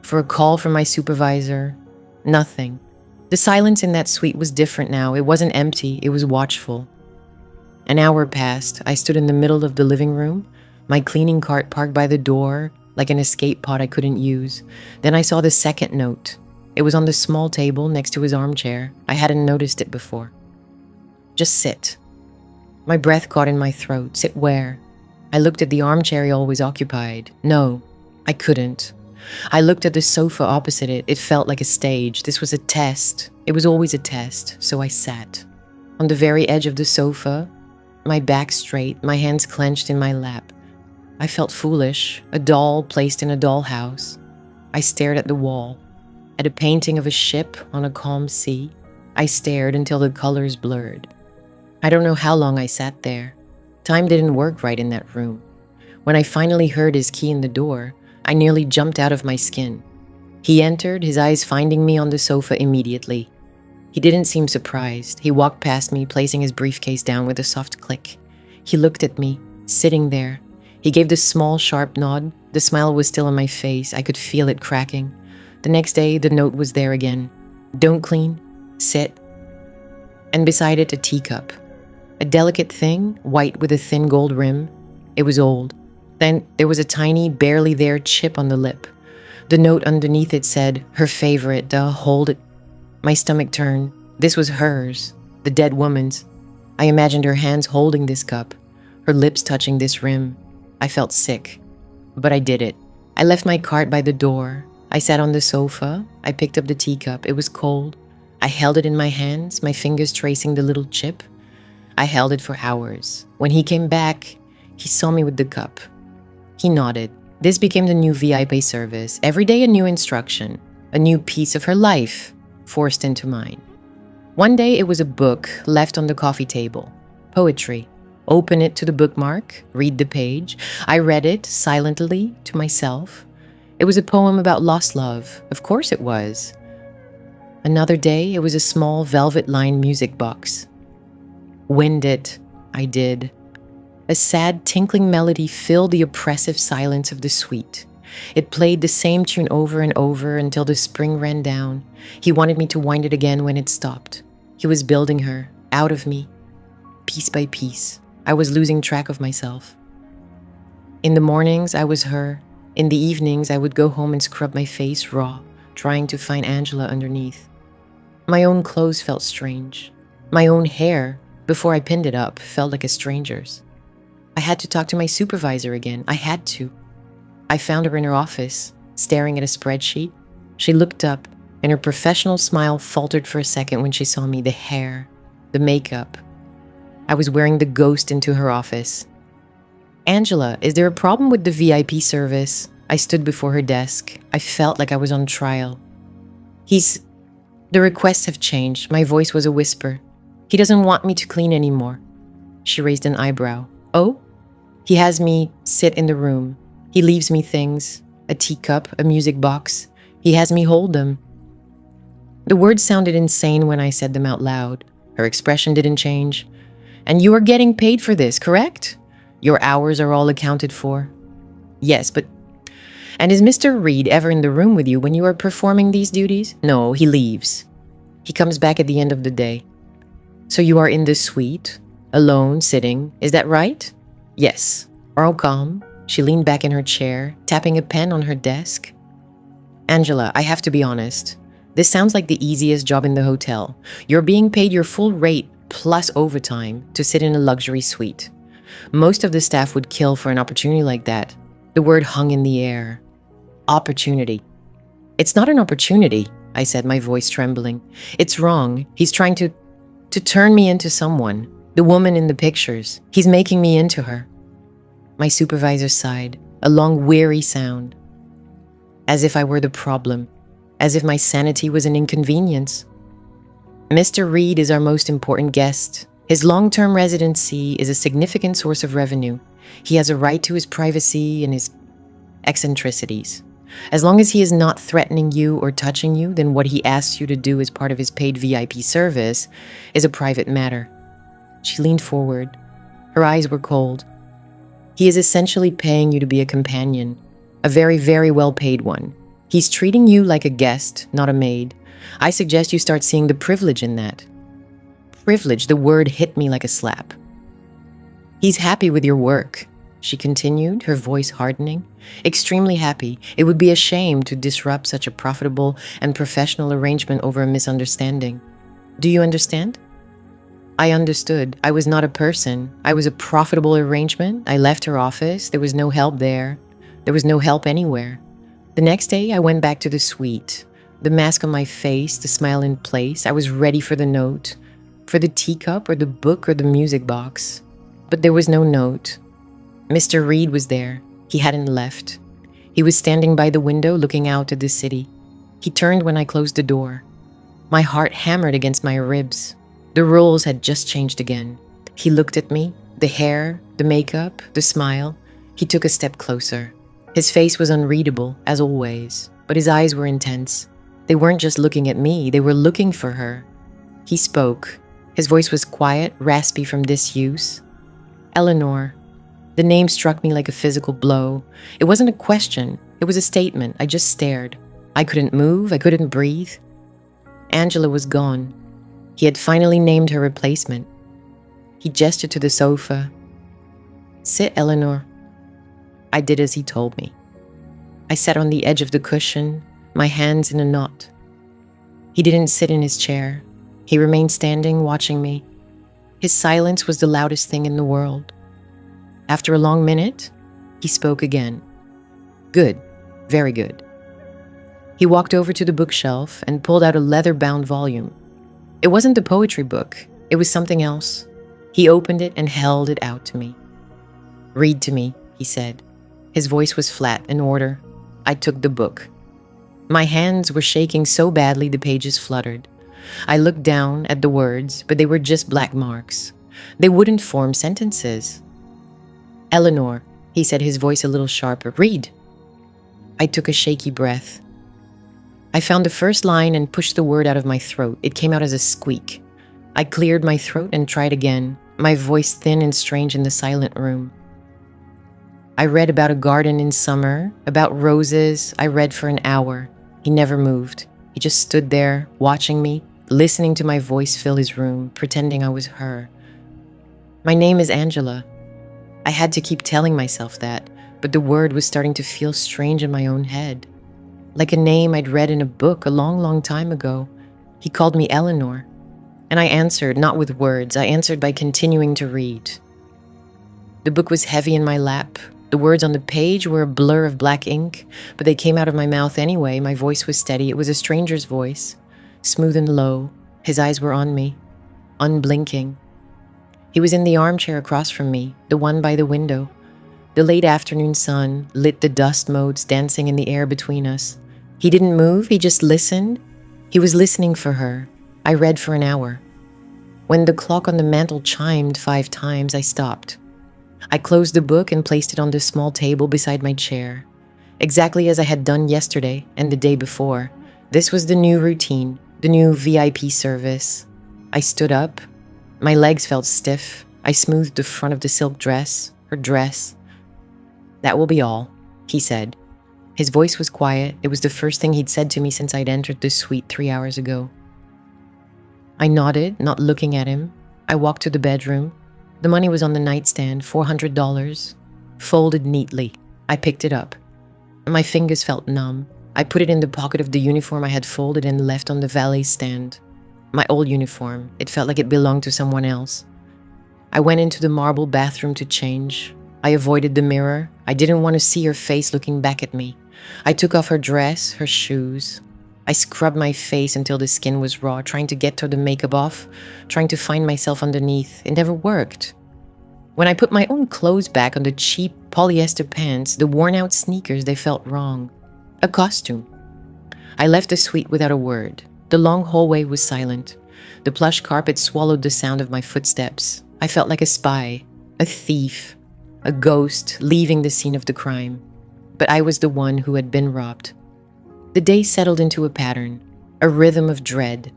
For a call from my supervisor. Nothing. The silence in that suite was different now. It wasn't empty. It was watchful. An hour passed. I stood in the middle of the living room, my cleaning cart parked by the door, like an escape pod I couldn't use. Then I saw the second note. It was on the small table next to his armchair. I hadn't noticed it before. Just sit. My breath caught in my throat. Sit where? I looked at the armchair he always occupied. No, I couldn't. I looked at the sofa opposite it. It felt like a stage. This was a test. It was always a test, so I sat. On the very edge of the sofa, my back straight, my hands clenched in my lap. I felt foolish, a doll placed in a dollhouse. I stared at the wall, at a painting of a ship on a calm sea. I stared until the colors blurred. I don't know how long I sat there. Time didn't work right in that room. When I finally heard his key in the door, I nearly jumped out of my skin. He entered, his eyes finding me on the sofa immediately. He didn't seem surprised. He walked past me, placing his briefcase down with a soft click. He looked at me, sitting there. He gave the small, sharp nod. The smile was still on my face. I could feel it cracking. The next day, the note was there again. Don't clean. Sit. And beside it, a teacup. A delicate thing, white with a thin gold rim. It was old. Then there was a tiny, barely there chip on the lip. The note underneath it said, her favorite, hold it. My stomach turned. This was hers, the dead woman's. I imagined her hands holding this cup, her lips touching this rim. I felt sick, but I did it. I left my cart by the door. I sat on the sofa. I picked up the teacup. It was cold. I held it in my hands, my fingers tracing the little chip. I held it for hours. When he came back, he saw me with the cup. He nodded. This became the new VIP service. Every day a new instruction, a new piece of her life forced into mine. One day it was a book left on the coffee table. Poetry. Open it to the bookmark, read the page. I read it silently to myself. It was a poem about lost love. Of course it was. Another day it was a small velvet-lined music box. Wind it. I did. A sad tinkling melody filled the oppressive silence of the suite. It played the same tune over and over until the spring ran down. He wanted me to wind it again when it stopped. He was building her, out of me, piece by piece. I was losing track of myself. In the mornings, I was her. In the evenings, I would go home and scrub my face raw, trying to find Angela underneath. My own clothes felt strange. My own hair, before I pinned it up, felt like a stranger's. I had to talk to my supervisor again. I had to. I found her in her office, staring at a spreadsheet. She looked up, and her professional smile faltered for a second when she saw me, the hair, the makeup. I was wearing the ghost into her office. Angela, is there a problem with the VIP service? I stood before her desk. I felt like I was on trial. The requests have changed. My voice was a whisper. He doesn't want me to clean anymore. She raised an eyebrow. Oh? He has me sit in the room. He leaves me things, a teacup, a music box. He has me hold them. The words sounded insane when I said them out loud. Her expression didn't change. And you are getting paid for this, correct? Your hours are all accounted for. Yes, but... And is Mr. Reed ever in the room with you when you are performing these duties? No, he leaves. He comes back at the end of the day. So you are in the suite, alone, sitting. Is that right? Yes. All calm. She leaned back in her chair, tapping a pen on her desk. Angela, I have to be honest. This sounds like the easiest job in the hotel. You're being paid your full rate plus overtime to sit in a luxury suite. Most of the staff would kill for an opportunity like that. The word hung in the air. Opportunity. It's not an opportunity, I said, my voice trembling. It's wrong. He's trying to turn me into someone. The woman in the pictures. He's making me into her. My supervisor sighed, a long, weary sound. As if I were the problem. As if my sanity was an inconvenience. Mr. Reed is our most important guest. His long-term residency is a significant source of revenue. He has a right to his privacy and his eccentricities. As long as he is not threatening you or touching you, then what he asks you to do as part of his paid VIP service is a private matter. She leaned forward. Her eyes were cold. He is essentially paying you to be a companion, a very, very well-paid one. He's treating you like a guest, not a maid. I suggest you start seeing the privilege in that. Privilege, the word hit me like a slap. He's happy with your work, she continued, her voice hardening. Extremely happy. It would be a shame to disrupt such a profitable and professional arrangement over a misunderstanding. Do you understand? I understood. I was not a person. I was a profitable arrangement. I left her office. There was no help there. There was no help anywhere. The next day, I went back to the suite. The mask on my face, the smile in place. I was ready for the note, for the teacup or the book or the music box. But there was no note. Mr. Reed was there. He hadn't left. He was standing by the window looking out at the city. He turned when I closed the door. My heart hammered against my ribs. The roles had just changed again. He looked at me, the hair, the makeup, the smile. He took a step closer. His face was unreadable, as always, but his eyes were intense. They weren't just looking at me, they were looking for her. He spoke. His voice was quiet, raspy from disuse. Eleanor. The name struck me like a physical blow. It wasn't a question, it was a statement. I just stared. I couldn't move, I couldn't breathe. Angela was gone. He had finally named her replacement. He gestured to the sofa. Sit, Eleanor. I did as he told me. I sat on the edge of the cushion, my hands in a knot. He didn't sit in his chair. He remained standing, watching me. His silence was the loudest thing in the world. After a long minute, he spoke again. Good, very good. He walked over to the bookshelf and pulled out a leather-bound volume. It wasn't the poetry book. It was something else. He opened it and held it out to me. Read to me, he said. His voice was flat, an order. I took the book. My hands were shaking so badly the pages fluttered. I looked down at the words, but they were just black marks. They wouldn't form sentences. Eleanor, he said, his voice a little sharper. Read. I took a shaky breath. I found the first line and pushed the word out of my throat. It came out as a squeak. I cleared my throat and tried again, my voice thin and strange in the silent room. I read about a garden in summer, about roses. I read for an hour. He never moved. He just stood there, watching me, listening to my voice fill his room, pretending I was her. My name is Angela. I had to keep telling myself that, but the word was starting to feel strange in my own head. Like a name I'd read in a book a long, long time ago. He called me Eleanor. And I answered, not with words. I answered by continuing to read. The book was heavy in my lap. The words on the page were a blur of black ink, but they came out of my mouth anyway. My voice was steady. It was a stranger's voice, smooth and low. His eyes were on me, unblinking. He was in the armchair across from me, the one by the window. The late afternoon sun lit the dust motes dancing in the air between us. He didn't move, he just listened. He was listening for her. I read for an hour. When the clock on the mantel chimed 5 times, I stopped. I closed the book and placed it on the small table beside my chair. Exactly as I had done yesterday and the day before. This was the new routine, the new VIP service. I stood up. My legs felt stiff. I smoothed the front of the silk dress, her dress. "That will be all," he said. His voice was quiet. It was the first thing he'd said to me since I'd entered the suite 3 hours ago. I nodded, not looking at him. I walked to the bedroom. The money was on the nightstand, $400, folded neatly. I picked it up. My fingers felt numb. I put it in the pocket of the uniform I had folded and left on the valet stand. My old uniform. It felt like it belonged to someone else. I went into the marble bathroom to change. I avoided the mirror. I didn't want to see her face looking back at me. I took off her dress, her shoes. I scrubbed my face until the skin was raw, trying to get the makeup off, trying to find myself underneath. It never worked. When I put my own clothes back on the cheap polyester pants, the worn-out sneakers, they felt wrong. A costume. I left the suite without a word. The long hallway was silent. The plush carpet swallowed the sound of my footsteps. I felt like a spy, a thief, a ghost leaving the scene of the crime. But I was the one who had been robbed. The day settled into a pattern, a rhythm of dread.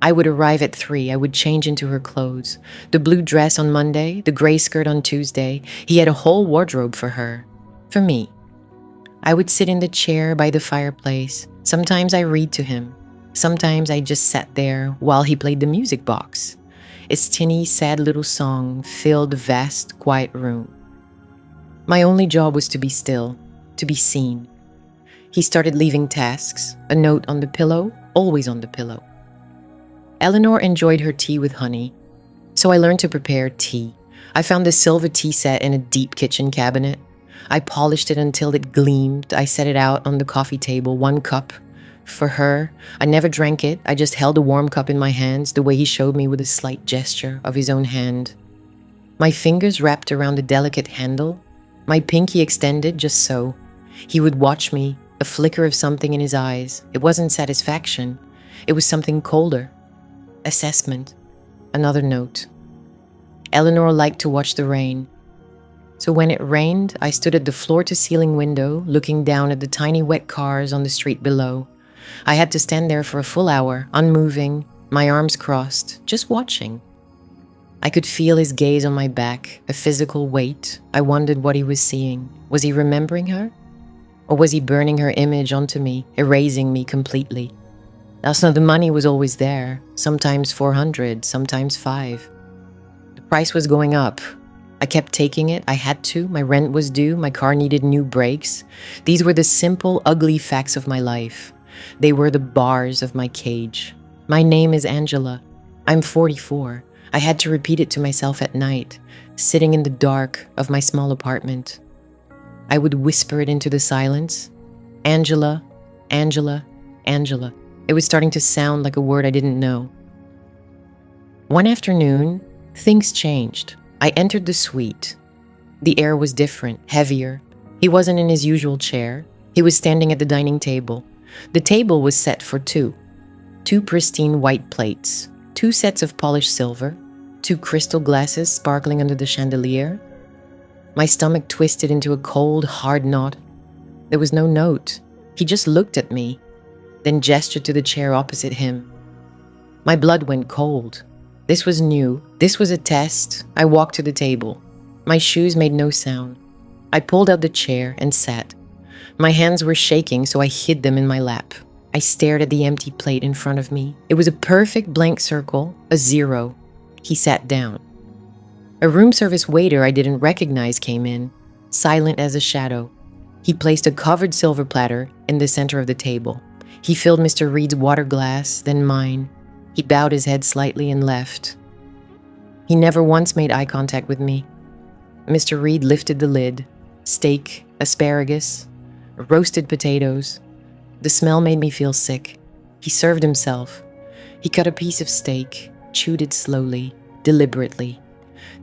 I would arrive at 3. I would change into her clothes. The blue dress on Monday, the gray skirt on Tuesday. He had a whole wardrobe for her. For me. I would sit in the chair by the fireplace. Sometimes I read to him. Sometimes I just sat there while he played the music box. Its tinny, sad little song filled the vast, quiet room. My only job was to be still, to be seen. He started leaving tasks, a note on the pillow, always on the pillow. Eleanor enjoyed her tea with honey, so I learned to prepare tea. I found the silver tea set in a deep kitchen cabinet. I polished it until it gleamed. I set it out on the coffee table, 1 cup. For her, I never drank it. I just held a warm cup in my hands, the way he showed me with a slight gesture of his own hand. My fingers wrapped around the delicate handle, my pinky extended just so. He would watch me, a flicker of something in his eyes. It wasn't satisfaction. It was something colder. Assessment. Another note. Eleanor liked to watch the rain. So when it rained, I stood at the floor-to-ceiling window, looking down at the tiny wet cars on the street below. I had to stand there for a full hour, unmoving, my arms crossed, just watching. I could feel his gaze on my back, a physical weight. I wondered what he was seeing. Was he remembering her? Or was he burning her image onto me, erasing me completely? Also, the money was always there, sometimes 400, sometimes 5. The price was going up. I kept taking it. I had to. My rent was due. My car needed new brakes. These were the simple, ugly facts of my life. They were the bars of my cage. My name is Angela. I'm 44. I had to repeat it to myself at night, sitting in the dark of my small apartment. I would whisper it into the silence. Angela, Angela, Angela. It was starting to sound like a word I didn't know. One afternoon, things changed. I entered the suite. The air was different, heavier. He wasn't in his usual chair. He was standing at the dining table. The table was set for 2. 2 pristine white plates, 2 sets of polished silver, 2 crystal glasses sparkling under the chandelier. My stomach twisted into a cold, hard knot. There was no note. He just looked at me, then gestured to the chair opposite him. My blood went cold. This was new. This was a test. I walked to the table. My shoes made no sound. I pulled out the chair and sat. My hands were shaking, so I hid them in my lap. I stared at the empty plate in front of me. It was a perfect blank circle, a 0. He sat down. A room service waiter I didn't recognize came in, silent as a shadow. He placed a covered silver platter in the center of the table. He filled Mr. Reed's water glass, then mine. He bowed his head slightly and left. He never once made eye contact with me. Mr. Reed lifted the lid. Steak, asparagus, roasted potatoes. The smell made me feel sick. He served himself. He cut a piece of steak, chewed it slowly, deliberately.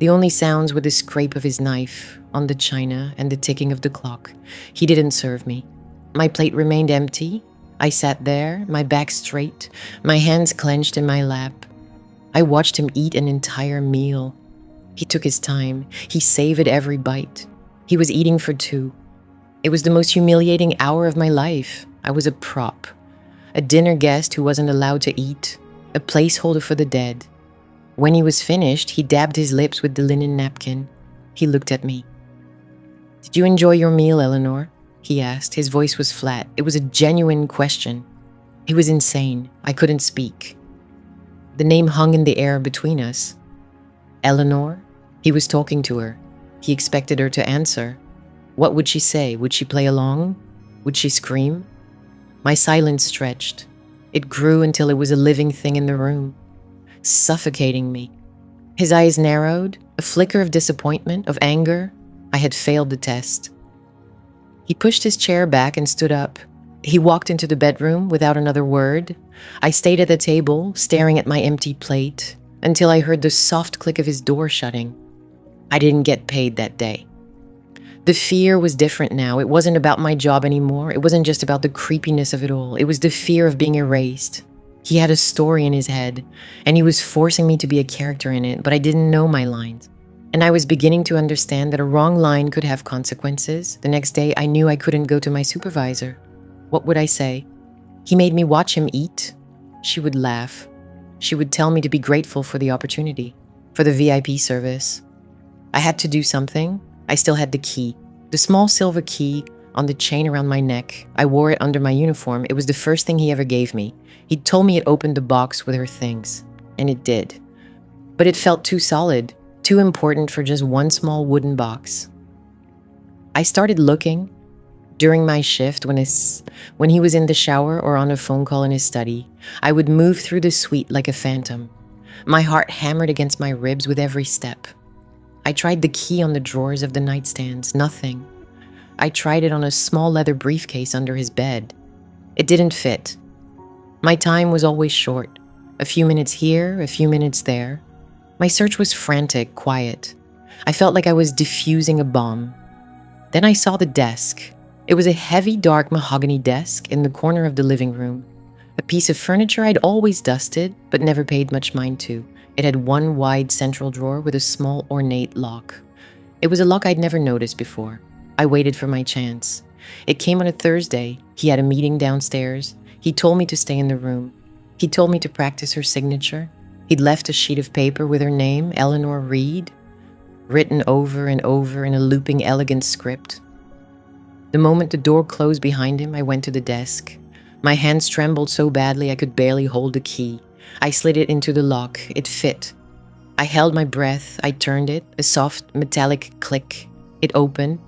The only sounds were the scrape of his knife on the china and the ticking of the clock. He didn't serve me. My plate remained empty. I sat there, my back straight, my hands clenched in my lap. I watched him eat an entire meal. He took his time. He savored every bite. He was eating for two. It was the most humiliating hour of my life. I was a prop, a dinner guest who wasn't allowed to eat, a placeholder for the dead. When he was finished, he dabbed his lips with the linen napkin. He looked at me. "Did you enjoy your meal, Eleanor?" he asked. His voice was flat. It was a genuine question. He was insane. I couldn't speak. The name hung in the air between us. Eleanor? He was talking to her. He expected her to answer. What would she say? Would she play along? Would she scream? My silence stretched. It grew until it was a living thing in the room, suffocating me. His eyes narrowed, a flicker of disappointment, of anger. I had failed the test. He pushed his chair back and stood up. He walked into the bedroom without another word. I stayed at the table, staring at my empty plate, until I heard the soft click of his door shutting. I didn't get paid that day. The fear was different now. It wasn't about my job anymore. It wasn't just about the creepiness of it all. It was the fear of being erased. He had a story in his head, and he was forcing me to be a character in it, but I didn't know my lines. And I was beginning to understand that a wrong line could have consequences. The next day, I knew I couldn't go to my supervisor. What would I say? He made me watch him eat. She would laugh. She would tell me to be grateful for the opportunity, for the VIP service. I had to do something. I still had the key, the small silver key on the chain around my neck. I wore it under my uniform. It was the first thing he ever gave me. He told me it opened the box with her things, and it did. But it felt too solid, too important for just one small wooden box. I started looking during my shift when he was in the shower or on a phone call in his study. I would move through the suite like a phantom. My heart hammered against my ribs with every step. I tried the key on the drawers of the nightstands. Nothing. I tried it on a small leather briefcase under his bed. It didn't fit. My time was always short. A few minutes here, a few minutes there. My search was frantic, quiet. I felt like I was defusing a bomb. Then I saw the desk. It was a heavy, dark mahogany desk in the corner of the living room. A piece of furniture I'd always dusted, but never paid much mind to. It had one wide central drawer with a small, ornate lock. It was a lock I'd never noticed before. I waited for my chance. It came on a Thursday. He had a meeting downstairs. He told me to stay in the room. He told me to practice her signature. He'd left a sheet of paper with her name, Eleanor Reed, written over and over in a looping, elegant script. The moment the door closed behind him, I went to the desk. My hands trembled so badly I could barely hold the key. I slid it into the lock. It fit. I held my breath. I turned it. A soft, metallic click. It opened.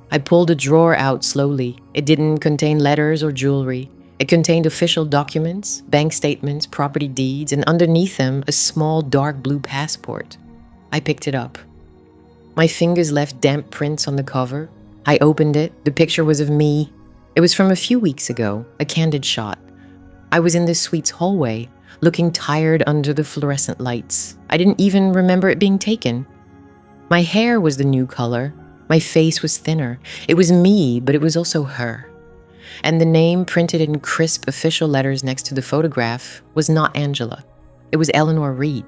I pulled the drawer out slowly. It didn't contain letters or jewelry. It contained official documents, bank statements, property deeds, and underneath them, a small dark blue passport. I picked it up. My fingers left damp prints on the cover. I opened it. The picture was of me. It was from a few weeks ago, a candid shot. I was in the suite's hallway, looking tired under the fluorescent lights. I didn't even remember it being taken. My hair was the new color. My face was thinner. It was me, but it was also her. And the name printed in crisp official letters next to the photograph was not Angela. It was Eleanor Reed.